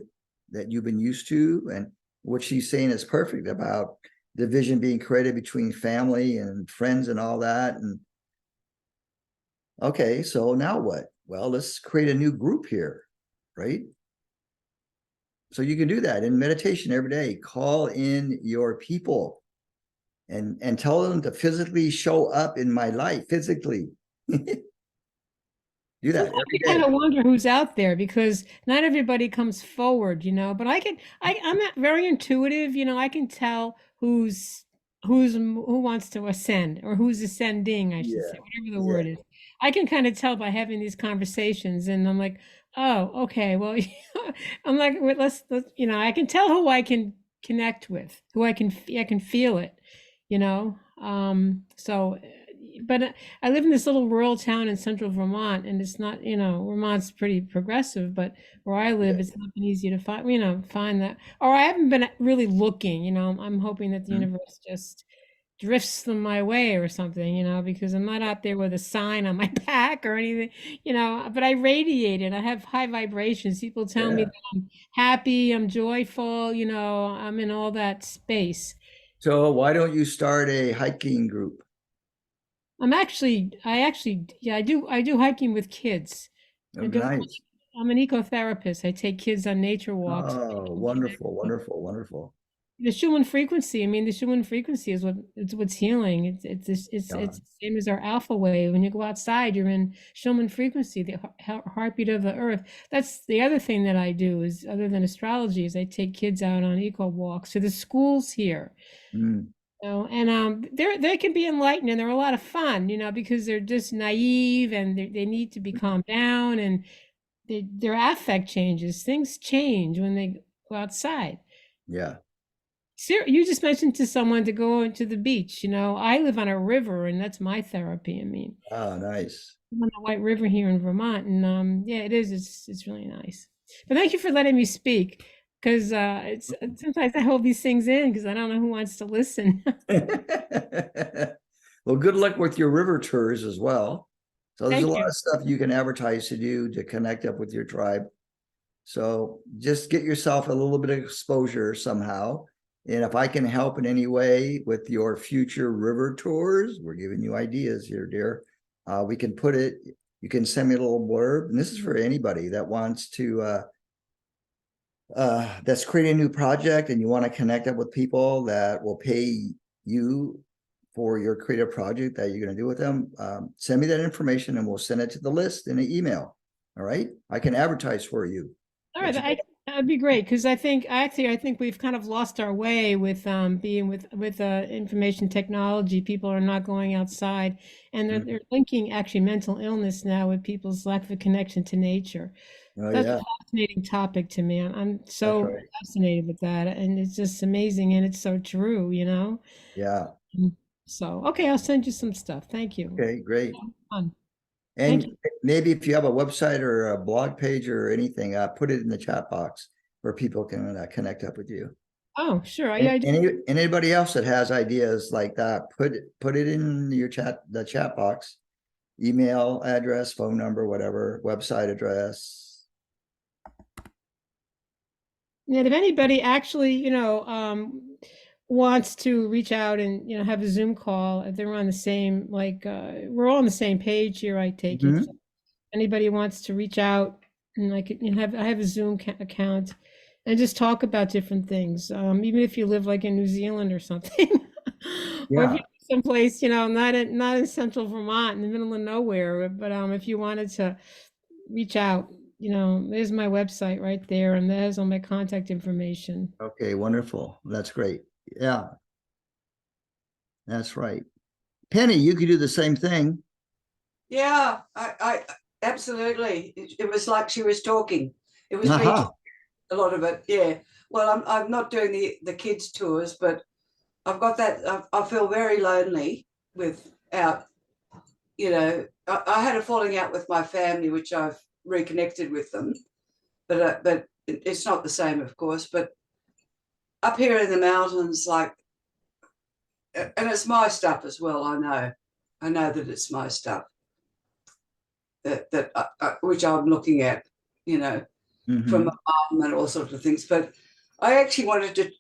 [SPEAKER 1] that you've been used to. And what she's saying is perfect about division being created between family and friends and all that. And okay, so now what? Well, let's create a new group here, right? So you can do that in meditation every day. Call in your people and tell them to physically show up in my life, physically. Do that every day.
[SPEAKER 7] I kind of wonder who's out there, because not everybody comes forward, but I'm not very intuitive, I can tell who wants to ascend, or who's ascending, I should say, whatever the word is. I can kind of tell by having these conversations, and I'm like, oh, okay, well, I'm like, let's I can tell who I can connect with, who I can feel it, so. But I live in this little rural town in central Vermont, and it's not, Vermont's pretty progressive, but where I live, it's not been easy to find that, or I haven't been really looking, I'm hoping that the universe just drifts them my way or something, because I'm not out there with a sign on my back or anything, but I radiate it. I have high vibrations. People tell me that I'm happy, I'm joyful, I'm in all that space.
[SPEAKER 1] So why don't you start a hiking group?
[SPEAKER 7] I do hiking with kids.
[SPEAKER 1] Oh, nice.
[SPEAKER 7] I'm an ecotherapist. I take kids on nature walks.
[SPEAKER 1] Oh, wonderful, wonderful, wonderful.
[SPEAKER 7] The Schumann frequency. The Schumann frequency is what's healing. It's the same as our alpha wave. When you go outside, you're in Schumann frequency, the heartbeat of the earth. That's the other thing that I do, is, other than astrology, is I take kids out on eco walks to the schools here. And they can be enlightened, and they're a lot of fun, because they're just naive, and they need to be calmed down, and their affect changes. Things change when they go outside.
[SPEAKER 1] Yeah.
[SPEAKER 7] You just mentioned to someone to go into the beach. I live on a river, and that's my therapy.
[SPEAKER 1] Oh, nice.
[SPEAKER 7] I'm on the White River here in Vermont, and it is. It's really nice. But thank you for letting me speak. Because sometimes I hold these things in because I don't know who wants to listen.
[SPEAKER 1] Well, good luck with your river tours as well. So there's
[SPEAKER 7] Thank
[SPEAKER 1] a lot
[SPEAKER 7] you.
[SPEAKER 1] of stuff you can advertise to do to connect up with your tribe. So just get yourself a little bit of exposure somehow. And if I can help in any way with your future river tours, we're giving you ideas here, dear. We can put it, you can send me a little blurb. And this is for anybody that wants to that's creating a new project, and you want to connect up with people that will pay you for your creative project that you're going to do with them. Send me that information, and we'll send it to the list in an email. All right, I can advertise for you.
[SPEAKER 7] All right, that'd be great because I think we've kind of lost our way with being with information technology. People are not going outside, and they're linking actually mental illness now with people's lack of a connection to nature.
[SPEAKER 1] Oh
[SPEAKER 7] That's
[SPEAKER 1] yeah,
[SPEAKER 7] a fascinating topic to me. I'm
[SPEAKER 1] that's
[SPEAKER 7] so
[SPEAKER 1] right.
[SPEAKER 7] fascinated with that, and it's just amazing, and it's so true, you know.
[SPEAKER 1] Yeah.
[SPEAKER 7] So okay, I'll send you some stuff. Thank you.
[SPEAKER 1] Okay, great.
[SPEAKER 7] Fun. Thank
[SPEAKER 1] And
[SPEAKER 7] you.
[SPEAKER 1] maybe if you have a website or a blog page or anything, put it in the chat box where people can connect up with you.
[SPEAKER 7] Oh, sure.
[SPEAKER 1] And,
[SPEAKER 7] Yeah, I do.
[SPEAKER 1] anybody else that has ideas like that, put it in your the chat box, email address, phone number, whatever, website address.
[SPEAKER 7] And if anybody actually, wants to reach out and, have a Zoom call, if they're on the same, we're all on the same page here, I take it.
[SPEAKER 1] Mhm.
[SPEAKER 7] So anybody wants to reach out and I have a Zoom account and just talk about different things. Even if you live like in New Zealand or something, or if you
[SPEAKER 1] Yeah.
[SPEAKER 7] live someplace, not in central Vermont in the middle of nowhere, but if you wanted to reach out, there's my website right there, and there's all my contact information.
[SPEAKER 1] Okay, wonderful. That's great. Yeah, that's right. Penny, you could do the same thing.
[SPEAKER 8] Yeah, I absolutely. It was like she was talking. It was me
[SPEAKER 1] Uh-huh.
[SPEAKER 8] a lot of it. Yeah. Well, I'm not doing the kids tours, but I've got that. I feel very lonely without. I had a falling out with my family, which I've reconnected with them, but it's not the same, of course. But up here in the mountains, and it's my stuff as well. I know that it's my stuff. That which I'm looking at, from my mum and all sorts of things. But I actually wanted to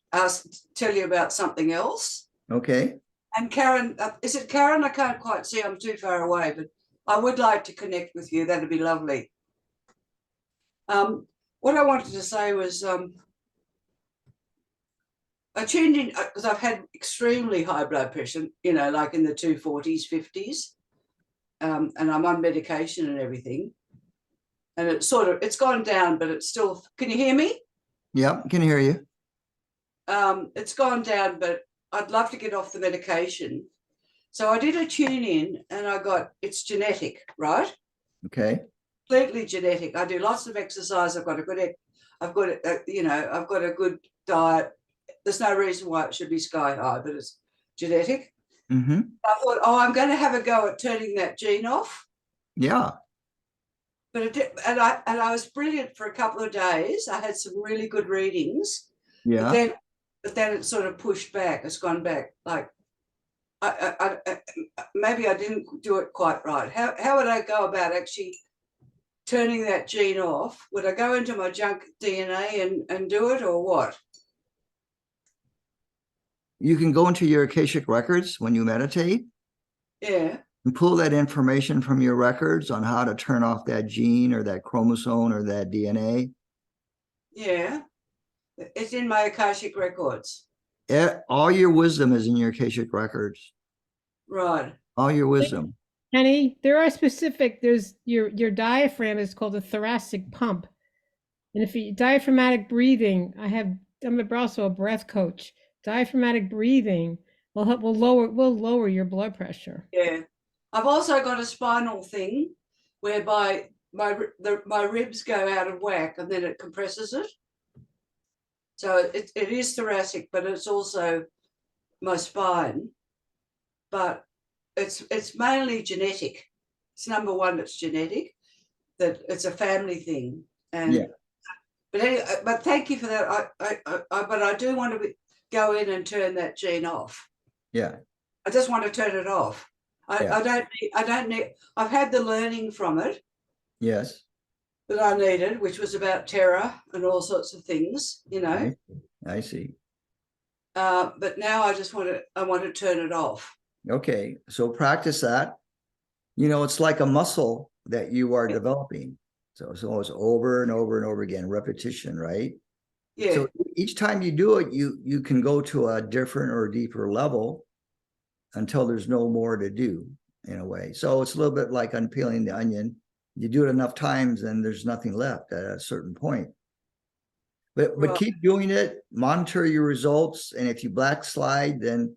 [SPEAKER 8] tell you about something else.
[SPEAKER 1] Okay.
[SPEAKER 8] And Karen, is it Karen? I can't quite see. I'm too far away, but I would like to connect with you. That'd be lovely. What I wanted to say was I tuned in because I've had extremely high blood pressure, like in the 240s, 50s. And I'm on medication and everything. And it's gone down, but it's still, can you hear me?
[SPEAKER 1] Yep, can hear you.
[SPEAKER 8] It's gone down, but I'd love to get off the medication. So I did a tune in and it's genetic, right?
[SPEAKER 1] Okay.
[SPEAKER 8] Completely genetic. I do lots of exercise. I've got a good diet. There's no reason why it should be sky high, but it's genetic.
[SPEAKER 1] Mm-hmm.
[SPEAKER 8] I thought, I'm going to have a go at turning that gene off.
[SPEAKER 1] Yeah.
[SPEAKER 8] But it did, and I was brilliant for a couple of days. I had some really good readings.
[SPEAKER 1] Yeah.
[SPEAKER 8] But then it sort of pushed back. It's gone back. Like, I maybe I didn't do it quite right. How would I go about actually turning that gene off? Would I go into my junk DNA and do it, or what?
[SPEAKER 1] You can go into your Akashic records when you meditate
[SPEAKER 8] Yeah.
[SPEAKER 1] and pull that information from your records on how to turn off that gene or that chromosome or that DNA.
[SPEAKER 8] Yeah. It's in my Akashic records.
[SPEAKER 1] All your wisdom is in your Akashic records.
[SPEAKER 8] Right.
[SPEAKER 1] All your wisdom.
[SPEAKER 7] Penny, there's your diaphragm is called a thoracic pump. And if you diaphragmatic breathing, I'm also a breath coach. Diaphragmatic breathing will lower your blood pressure.
[SPEAKER 8] Yeah. I've also got a spinal thing whereby my ribs go out of whack and then it compresses it. So it is thoracic, but it's also my spine. But it's mainly genetic. It's number one, it's genetic. That it's a family thing. And
[SPEAKER 1] Yeah.
[SPEAKER 8] But anyway, but thank you for that. But I do want to go in and turn that gene off.
[SPEAKER 1] Yeah.
[SPEAKER 8] I just want to turn it off. I don't need. I've had the learning from it.
[SPEAKER 1] Yes.
[SPEAKER 8] That I needed, which was about terror and all sorts of things,
[SPEAKER 1] I see.
[SPEAKER 8] But now I want to turn it off.
[SPEAKER 1] Okay. So practice that. It's like a muscle that you are developing. So it's over and over and over again, repetition, right?
[SPEAKER 8] Yeah.
[SPEAKER 1] So each time you do it, you can go to a different or deeper level until there's no more to do in a way. So it's a little bit like unpeeling the onion. You do it enough times and there's nothing left at a certain point. But
[SPEAKER 5] Right.
[SPEAKER 1] keep doing it, monitor your results, and if you backslide, then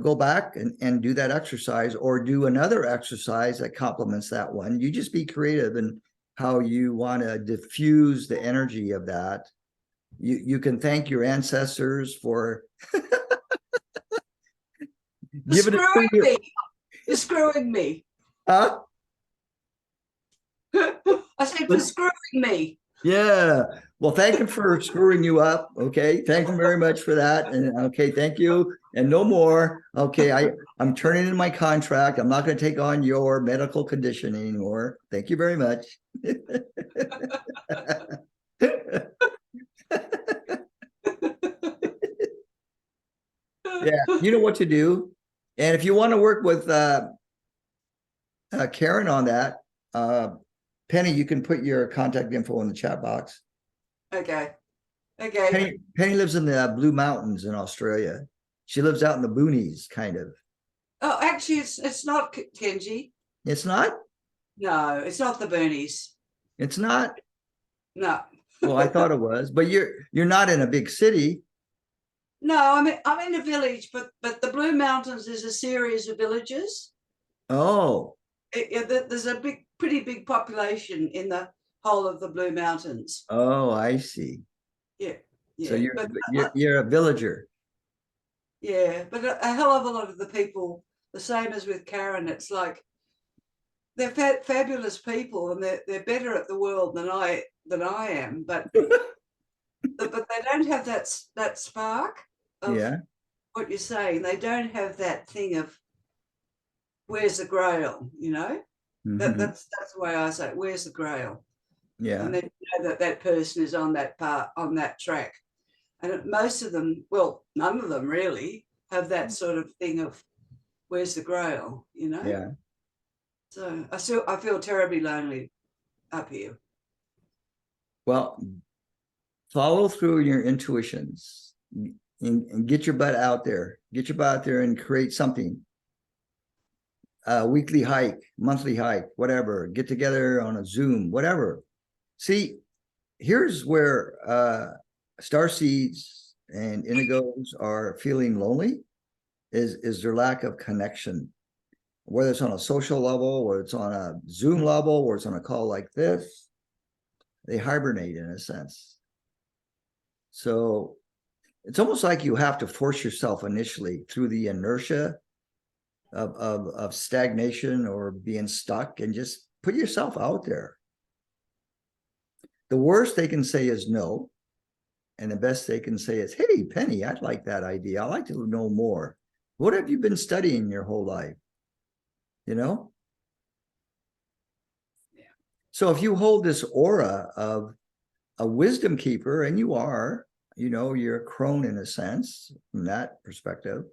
[SPEAKER 1] go back and do that exercise, or do another exercise that complements that one. You just be creative in how you want to diffuse the energy of that. You can thank your ancestors for giving it
[SPEAKER 8] Screwing
[SPEAKER 1] to you.
[SPEAKER 8] me. You're screwing me.
[SPEAKER 1] Huh?
[SPEAKER 8] I said for screwing me.
[SPEAKER 1] Yeah. Well, thank him for screwing you up. Okay. Thank him very much for that. And okay, thank you. And no more. Okay. I'm turning in my contract. I'm not going to take on your medical condition anymore. Thank you very much. Yeah, you know what to do. And if you want to work with Karen on that, Penny, you can put your contact info in the chat box.
[SPEAKER 8] Okay. Okay.
[SPEAKER 1] Penny lives in the Blue Mountains in Australia. She lives out in the boonies, kind of.
[SPEAKER 8] Oh, actually, it's not Kenji.
[SPEAKER 1] It's not?
[SPEAKER 8] No, it's not the boonies.
[SPEAKER 1] It's not?
[SPEAKER 8] No.
[SPEAKER 1] Well, I thought it was, but you're not in a big city.
[SPEAKER 8] No, I'm in a village, but the Blue Mountains is a series of villages.
[SPEAKER 1] Oh,
[SPEAKER 8] There's a pretty big population in the whole of the Blue Mountains.
[SPEAKER 1] oh, I see.
[SPEAKER 8] Yeah.
[SPEAKER 1] So
[SPEAKER 8] Yeah.
[SPEAKER 1] you're a villager.
[SPEAKER 8] Yeah, but a hell of a lot of the people, the same as with Karen, it's like they're fabulous people, and they're better at the world than I am, but but they don't have that spark of
[SPEAKER 1] Yeah.
[SPEAKER 8] what you're saying. They don't have that thing of where's the grail,
[SPEAKER 1] Mhm.
[SPEAKER 8] that's the way I say it, where's the grail?
[SPEAKER 1] Yeah.
[SPEAKER 8] And then you know that person is on that track. And most of them, well, none of them really have that sort of thing of where's the grail,
[SPEAKER 1] Yeah.
[SPEAKER 8] So I feel terribly lonely up here.
[SPEAKER 1] Well, follow through your intuitions and get your butt out there. Get your butt out there and create something. Weekly hike, monthly hike, whatever. Get together on a Zoom, whatever. See, here's where starseeds and indigos are feeling lonely is their lack of connection. Whether it's on a social level, or it's on a Zoom level, or it's on a call like this, they hibernate in a sense. So it's almost like you have to force yourself initially through the inertia of stagnation or being stuck, and just put yourself out there. The worst they can say is no. And the best they can say is, hey, Penny, I'd like that idea. I'd like to know more. What have you been studying your whole life? Yeah. So if you hold this aura of a wisdom keeper, and you are, you're a crone in a sense, from that perspective,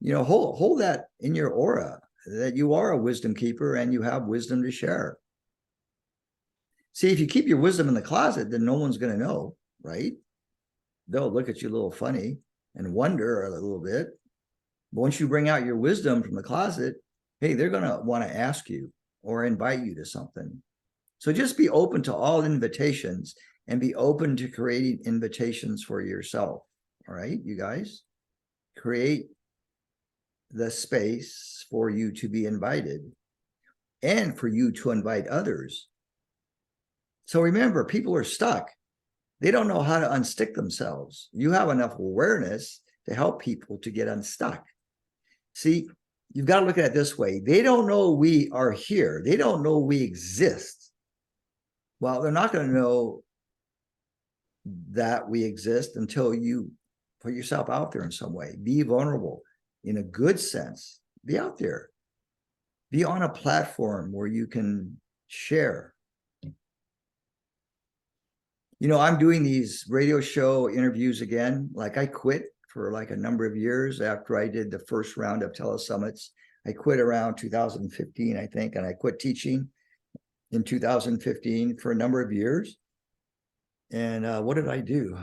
[SPEAKER 1] hold that in your aura, that you are a wisdom keeper and you have wisdom to share. See, if you keep your wisdom in the closet, then no one's going to know, right? They'll look at you a little funny and wonder a little bit. But once you bring out your wisdom from the closet, hey, they're going to want to ask you or invite you to something. So just be open to all invitations, and be open to creating invitations for yourself. All right, you guys? Create the space for you to be invited, and for you to invite others. So remember, people are stuck. They don't know how to unstick themselves. You have enough awareness to help people to get unstuck. See, you've got to look at it this way. They don't know we are here. They don't know we exist. Well, they're not going to know that we exist until you put yourself out there in some way. Be vulnerable in a good sense. Be out there. Be on a platform where you can share. I'm doing these radio show interviews again. Like, I quit for like a number of years after I did the first round of telesummits. I quit around 2015, I think, and I quit teaching in 2015 for a number of years. And what did I do?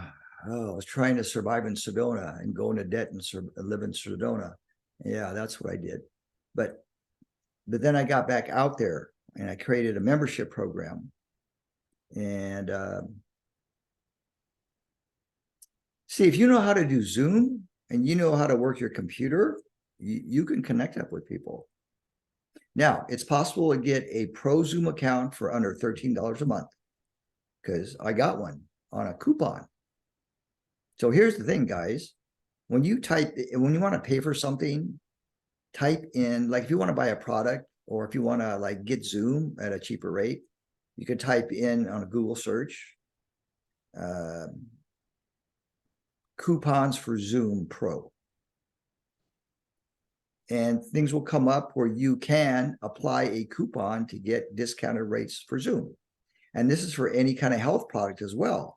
[SPEAKER 1] Oh, I was trying to survive in Sedona and go into debt and live in Sedona. Yeah, that's what I did. But then I got back out there and I created a membership program. And See, if you know how to do Zoom and you know how to work your computer, you can connect up with people. Now, it's possible to get a pro Zoom account for under $13 a month, because I got one on a coupon. So here's the thing, guys. When you want to pay for something, type in, like if you want to buy a product, or if you want to like get Zoom at a cheaper rate, you could type in on a Google search, coupons for Zoom Pro. And things will come up where you can apply a coupon to get discounted rates for Zoom. And this is for any kind of health product as well.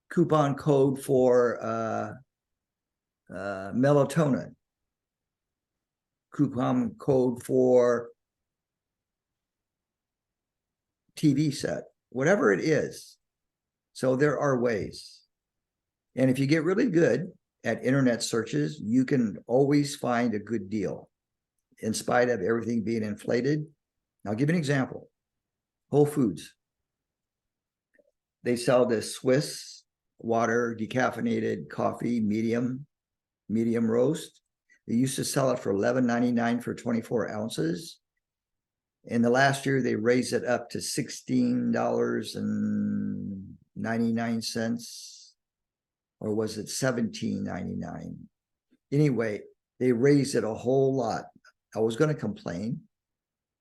[SPEAKER 1] Coupon code for melatonin. Coupon code for TV set, whatever it is. So there are ways. And if you get really good at internet searches, you can always find a good deal in spite of everything being inflated. I'll give you an example. Whole Foods. They sell this Swiss water decaffeinated coffee, medium roast. They used to sell it for $11.99 for 24 ounces. In the last year, they raised it up to $16.99. Or was it $17.99? Anyway, they raised it a whole lot. I was going to complain,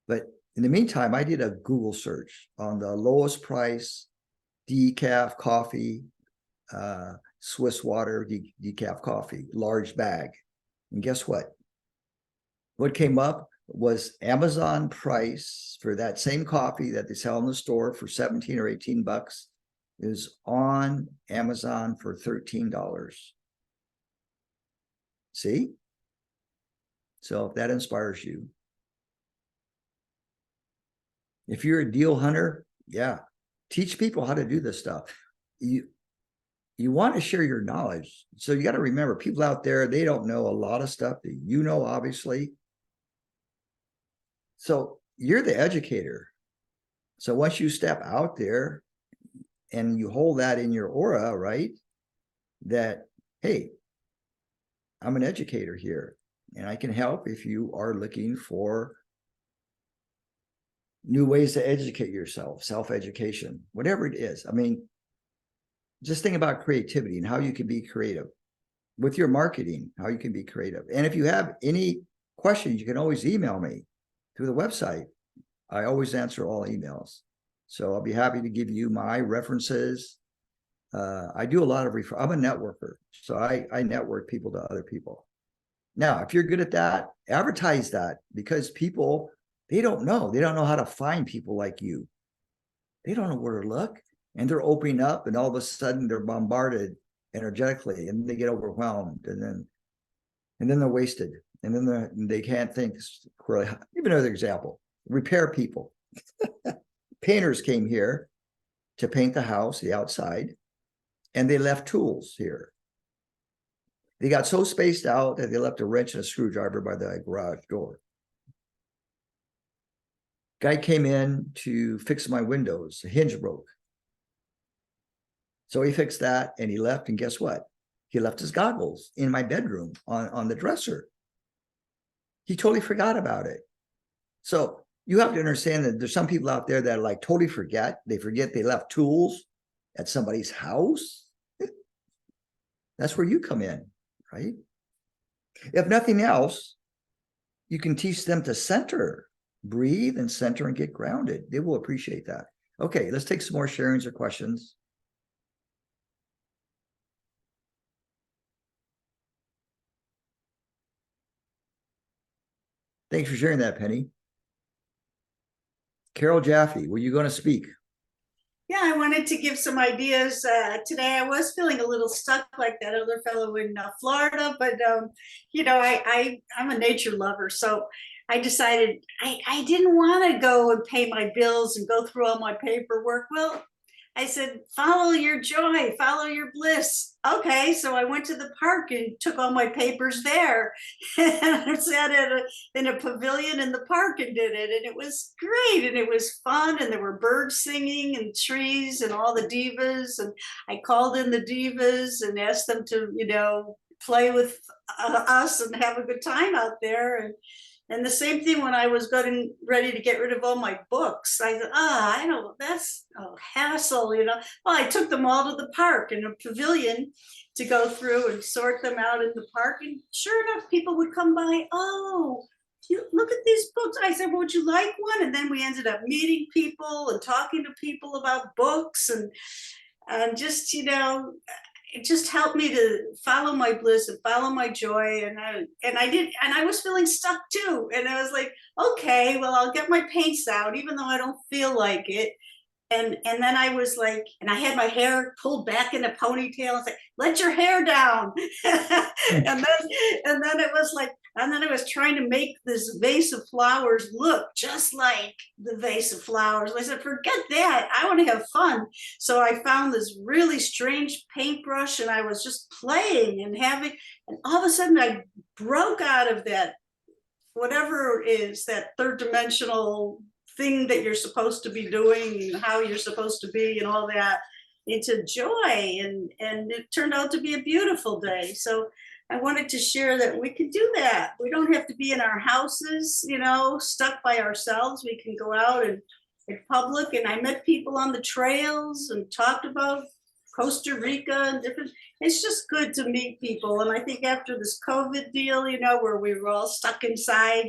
[SPEAKER 1] but in the meantime, I did a Google search on the lowest price decaf coffee, Swiss water decaf coffee, large bag. And guess what? What came up was Amazon price for that same coffee that they sell in the store for 17 or 18 bucks. Is on Amazon for $13. See? So if that inspires you. If you're a deal hunter, yeah, teach people how to do this stuff. You want to share your knowledge. So you got to remember, people out there, they don't know a lot of stuff that you know, obviously. So you're the educator. So once you step out there, and you hold that in your aura, right? That, hey, I'm an educator here, and I can help if you are looking for new ways to educate yourself, self-education, whatever it is. I mean, just think about creativity and how you can be creative with your marketing, how you can be creative. And if you have any questions, you can always email me through the website. I always answer all emails. So I'll be happy to give you my references. I do a lot of I'm a networker, so I network people to other people. Now, if you're good at that, advertise that, because people, they don't know how to find people like you. They don't know where to look, and they're opening up, and all of a sudden they're bombarded energetically, and they get overwhelmed, and then they're wasted, and then they can't think. Give another example: repair people. Painters came here to paint the house, the outside, and they left tools here. They got so spaced out that they left a wrench and a screwdriver by the garage door. Guy came in to fix my windows. A hinge broke. So he fixed that and he left, and guess what? He left his goggles in my bedroom on the dresser. He totally forgot about it. So you have to understand that there's some people out there that like totally forget. They forget they left tools at somebody's house. That's where you come in, right? If nothing else, you can teach them to center, breathe and center and get grounded. They will appreciate that. Okay, let's take some more sharings or questions. Thanks for sharing that, Penny. Carol Jaffe, were you going to speak?
[SPEAKER 9] Yeah, I wanted to give some ideas. Today I was feeling a little stuck like that other fellow in Florida, but I'm a nature lover. So I decided I didn't want to go and pay my bills and go through all my paperwork. Well, I said, follow your joy, follow your bliss. Okay, so I went to the park and took all my papers there. And I sat in a pavilion in the park and did it. And it was great. And it was fun. And there were birds singing and trees and all the divas. And I called in the divas and asked them to, play with us and have a good time out there. And the same thing when I was getting ready to get rid of all my books. I thought, I don't, that's a hassle, Well, I took them all to the park in a pavilion to go through and sort them out in the park. And sure enough, people would come by, you look at these books. I said, well, would you like one? And then we ended up meeting people and talking to people about books and just, it just helped me to follow my bliss and follow my joy. And I was feeling stuck too. And I was like, okay, well, I'll get my paints out, even though I don't feel like it. And then I was like, and I had my hair pulled back in a ponytail. I was like, let your hair down. and then it was like, and then I was trying to make this vase of flowers look just like the vase of flowers. I said, forget that. I want to have fun. So I found this really strange paintbrush and I was just playing and all of a sudden I broke out of that, whatever it is, that third dimensional thing that you're supposed to be doing and how you're supposed to be and all that, into joy. And it turned out to be a beautiful day. So I wanted to share that we could do that. We don't have to be in our houses, stuck by ourselves. We can go out and in public. And I met people on the trails and talked about Costa Rica and different. It's just good to meet people. And I think after this COVID deal, where we were all stuck inside,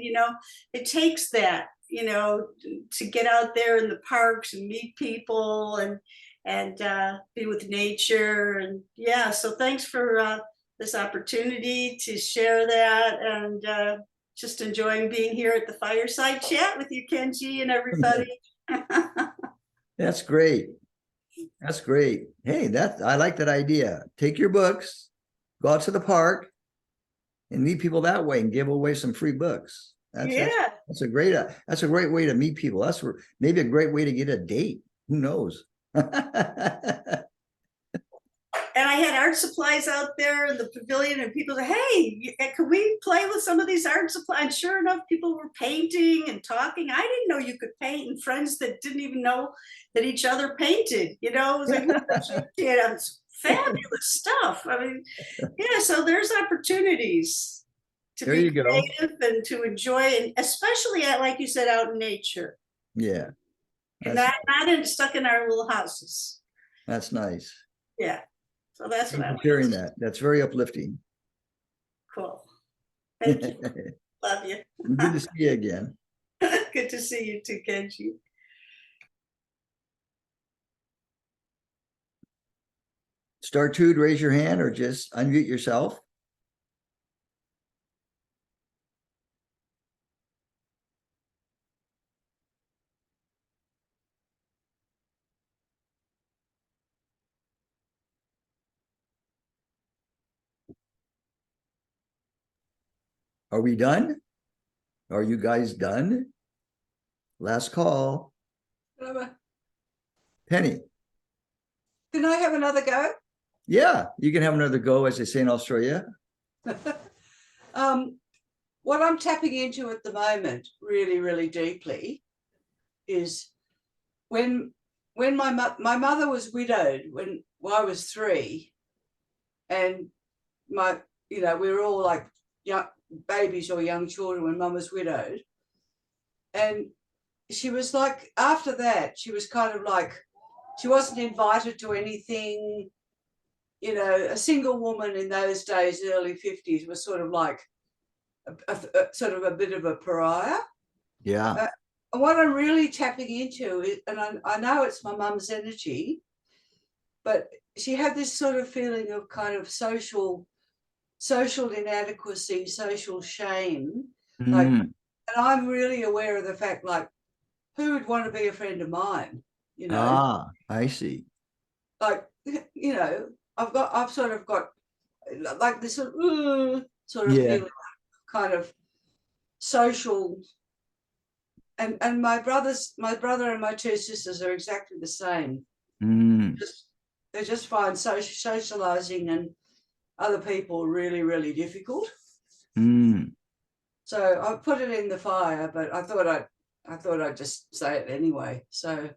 [SPEAKER 9] it takes that, to get out there in the parks and meet people and be with nature. And yeah, so thanks for this opportunity to share that, and just enjoying being here at the fireside chat with you, Kenji, and everybody.
[SPEAKER 1] That's great. That's great. Hey, I like that idea. Take your books, go out to the park, and meet people that way, and give away some free books. That's a great way to meet people. That's maybe a great way to get a date. Who knows?
[SPEAKER 9] And I had art supplies out there in the pavilion, and people said, hey, can we play with some of these art supplies? And sure enough, people were painting and talking. I didn't know you could paint, and friends that didn't even know that each other painted. It was like, fabulous stuff. I mean, yeah, so there's opportunities to be creative and to enjoy, and especially, like you said, out in nature.
[SPEAKER 1] Yeah.
[SPEAKER 9] And not stuck in our little houses.
[SPEAKER 1] That's nice.
[SPEAKER 9] Yeah. So that's what I'm
[SPEAKER 1] hearing that. That's very uplifting.
[SPEAKER 9] Cool. Thank you. Love you.
[SPEAKER 1] Good to see you again.
[SPEAKER 9] Good to see you too, Kenji.
[SPEAKER 1] Star 2 to raise your hand or just unmute yourself. Are we done? Are you guys done? Last call. Penny.
[SPEAKER 8] Can I have another go?
[SPEAKER 1] Yeah, you can have another go, as they say in Australia.
[SPEAKER 8] What I'm tapping into at the moment, really, really deeply, is when my mother was widowed when I was 3, and we were all like young babies or young children when Mum was widowed, and she was like, after that, she was kind of like, she wasn't invited to anything. A single woman in those days, early 50s, was sort of like sort of a bit of a pariah.
[SPEAKER 1] Yeah.
[SPEAKER 8] And what I'm really tapping into is, and I know it's my mum's energy, but she had this sort of feeling of kind of social inadequacy, social shame. Like, and I'm really aware of the fact, like, who would want to be a friend of mine?
[SPEAKER 1] Ah, I see.
[SPEAKER 8] Like, I've sort of got like this sort of feeling, kind of social. And my brother and my 2 sisters are exactly the same.
[SPEAKER 1] Mm,
[SPEAKER 8] They just find socializing and other people really, really difficult.
[SPEAKER 1] mm.
[SPEAKER 8] So I put it in the fire, but I thought I'd just say it anyway. So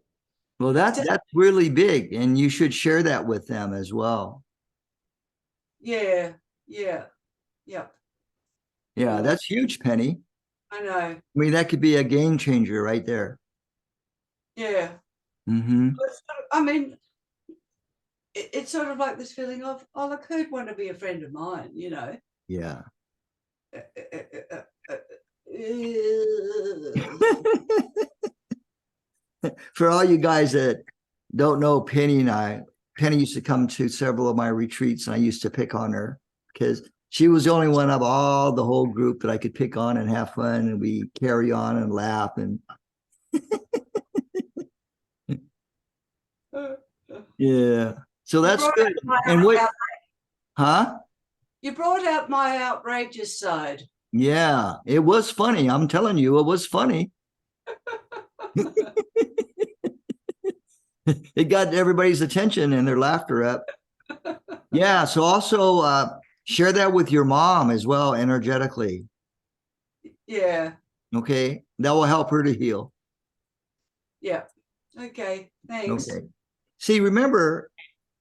[SPEAKER 1] Well, that's really big, and you should share that with them as well.
[SPEAKER 8] yeah.
[SPEAKER 1] Yeah, that's huge, Penny.
[SPEAKER 8] I know.
[SPEAKER 1] I mean, that could be a game changer right there.
[SPEAKER 8] Yeah.
[SPEAKER 1] Mm-hmm.
[SPEAKER 8] I mean, it's sort of like this feeling of, oh, look, who'd want to be a friend of mine, you know?
[SPEAKER 1] Yeah. For all you guys that don't know Penny and I, Penny used to come to several of my retreats, and I used to pick on her because she was the only one of all the whole group that I could pick on and have fun, and we carry on and laugh. And yeah, so that's good. And what, huh?
[SPEAKER 8] You brought out my outrageous side.
[SPEAKER 1] Yeah, it was funny. I'm telling you, it was funny. It got everybody's attention and their laughter up. Yeah, so also share that with your mom as well, energetically.
[SPEAKER 8] Yeah.
[SPEAKER 1] Okay, that will help her to heal.
[SPEAKER 8] Yeah. Okay. Thanks.
[SPEAKER 1] Okay. See, remember,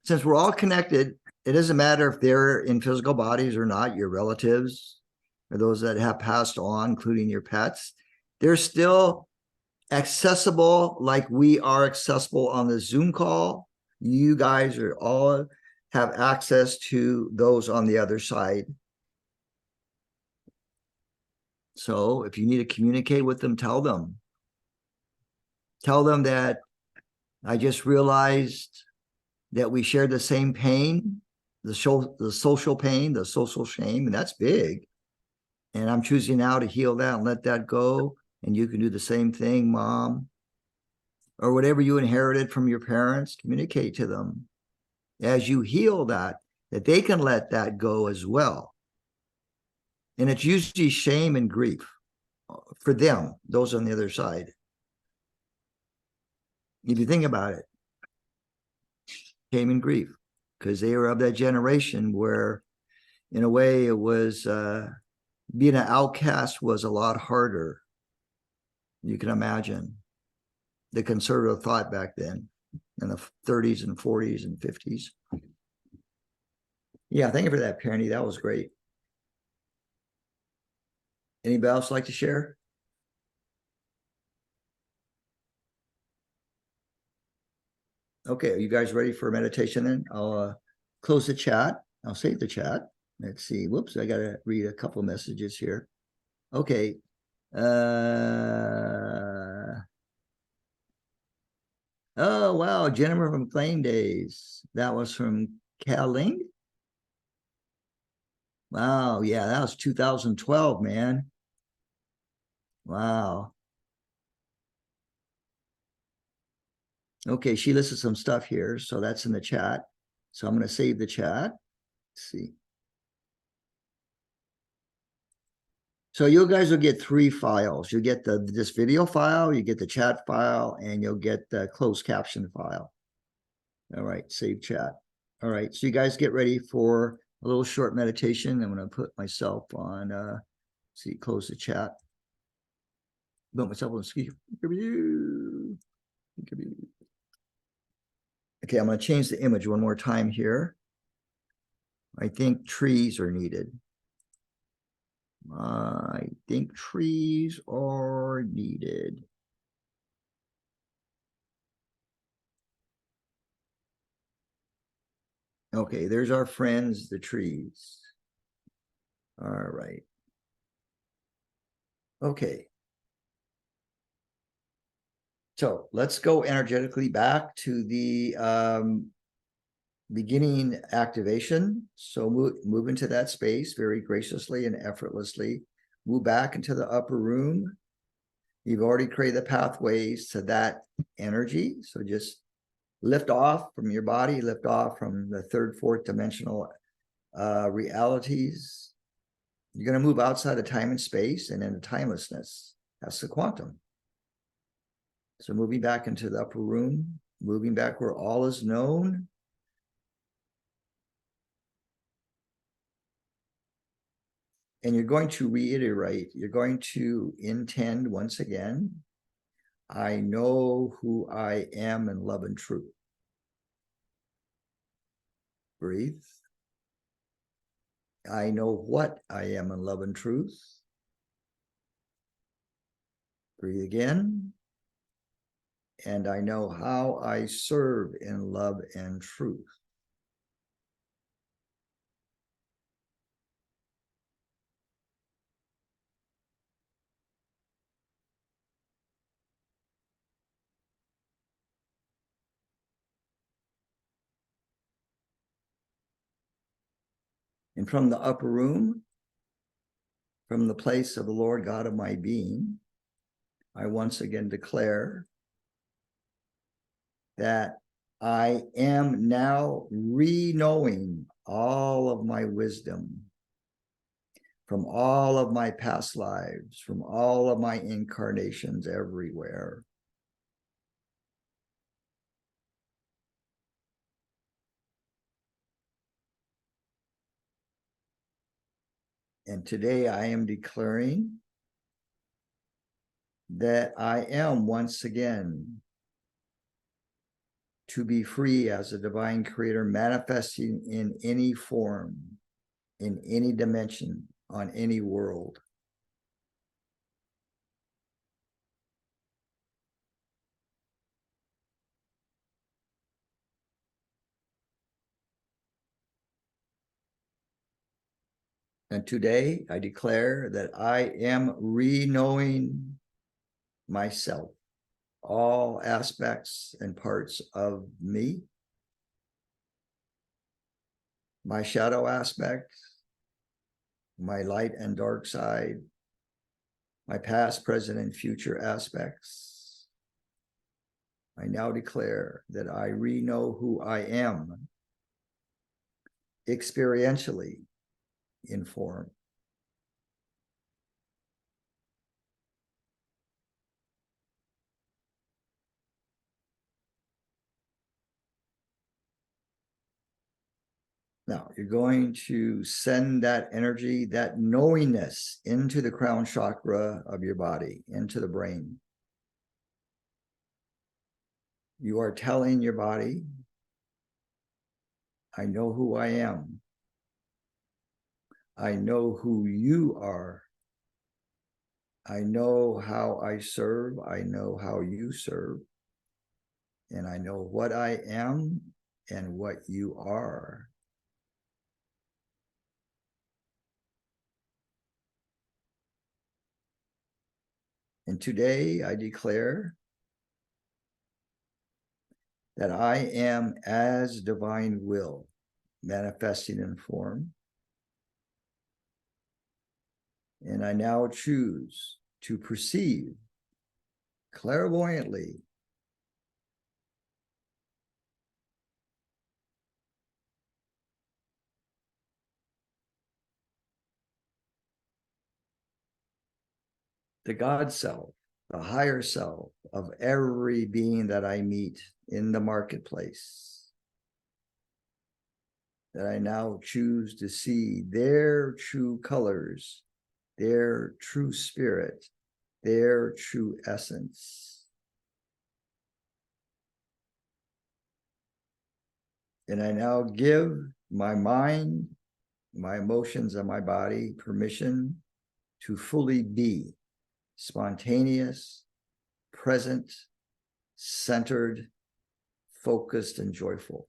[SPEAKER 1] since we're all connected, it doesn't matter if they're in physical bodies or not, your relatives or those that have passed on, including your pets, they're still accessible like we are accessible on the Zoom call. You guys are all have access to those on the other side. So if you need to communicate with them, tell them. Tell them that I just realized that we share the same pain, the social pain, the social shame, and that's big. And I'm choosing now to heal that and let that go. And you can do the same thing, Mom, or whatever you inherited from your parents. Communicate to them as you heal that they can let that go as well. And it's usually shame and grief for them, those on the other side. If you think about it, shame and grief, because they were of that generation where, in a way, it was being an outcast was a lot harder. You can imagine the conservative thought back then in the 30s and 40s and 50s. Yeah, thank you for that, Penny. That was great. Anybody else like to share? Okay, are you guys ready for meditation then? I'll close the chat. I'll save the chat. Let's see. Whoops, I got to read a couple messages here. Okay. Oh, wow. Jennifer from Claim Days. That was from Kaling. Wow. Yeah, that was 2012, man. Wow. Okay, she listed some stuff here. So that's in the chat. So I'm going to save the chat. Let's see. So you guys will get 3 files. You'll get this video file, you get the chat file, and you'll get the closed caption file. All right, save chat. All right, so you guys get ready for a little short meditation. I'm going to put myself on, see, close the chat. Put myself on speaker. Okay, I'm going to change the image one more time here. I think trees are needed. I think trees are needed. Okay, there's our friends, the trees. All right. Okay. So let's go energetically back to the beginning activation. So move into that space very graciously and effortlessly. Move back into the upper room. You've already created the pathways to that energy. So just lift off from your body, lift off from the 3rd, 4th dimensional realities. You're going to move outside of time and space and into timelessness. That's the quantum. So moving back into the upper room, moving back where all is known. And you're going to reiterate, you're going to intend once again, I know who I am in love and truth. Breathe. I know what I am in love and truth. Breathe again. And I know how I serve in love and truth. And from the upper room, from the place of the Lord God of my being, I once again declare that I am now re-knowing all of my wisdom from all of my past lives, from all of my incarnations everywhere. And today I am declaring that I am once again to be free as a divine creator, manifesting in any form, in any dimension, on any world. And today I declare that I am re-knowing myself, all aspects and parts of me, my shadow aspect, my light and dark side, my past, present, and future aspects. I now declare that I re-know who I am, experientially in form. Now, you're going to send that energy, that knowingness into the crown chakra of your body, into the brain. You are telling your body, I know who I am. I know who you are. I know how I serve. I know how you serve. And I know what I am and what you are. And today I declare that I am as divine will, manifesting in form. And I now choose to perceive clairvoyantly the God self, the higher self of every being that I meet in the marketplace. That I now choose to see their true colors, their true spirit, their true essence. And I now give my mind, my emotions, and my body permission to fully be spontaneous, present, centered, focused, and joyful.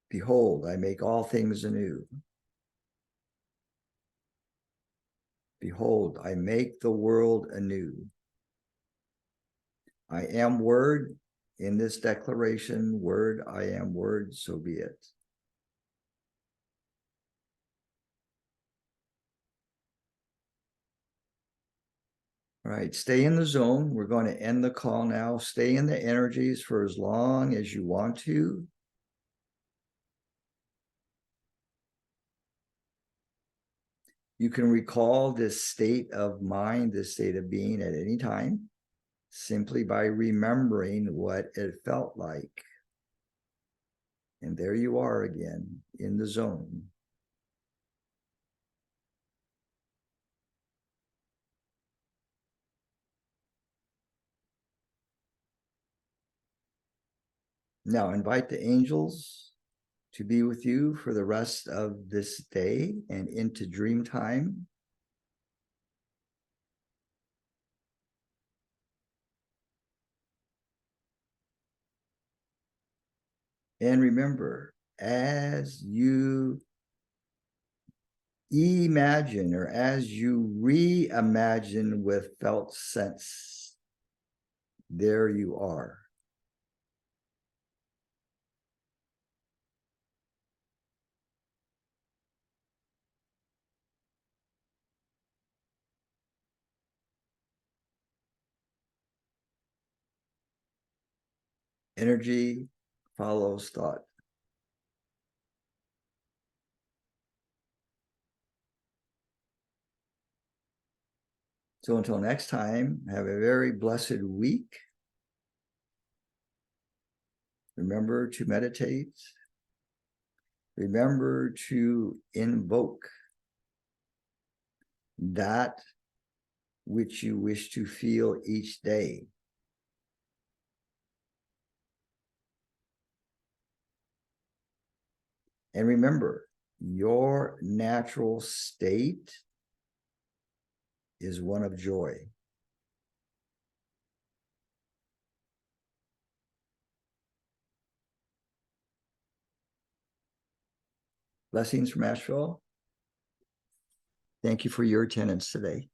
[SPEAKER 1] Behold, I make all things anew. Behold, I make the world anew. I am word in this declaration, word, I am word, so be it. All right, stay in the zone. We're going to end the call now. Stay in the energies for as long as you want to. You can recall this state of mind, this state of being at any time, simply by remembering what it felt like. And there you are again in the zone. Now invite the angels to be with you for the rest of this day and into dream time. And remember, as you imagine or as you reimagine with felt sense, there you are. Energy follows thought. So until next time, have a very blessed week. Remember to meditate. Remember to invoke that which you wish to feel each day. And remember, your natural state is one of joy. Blessings from Asheville. Thank you for your attendance today.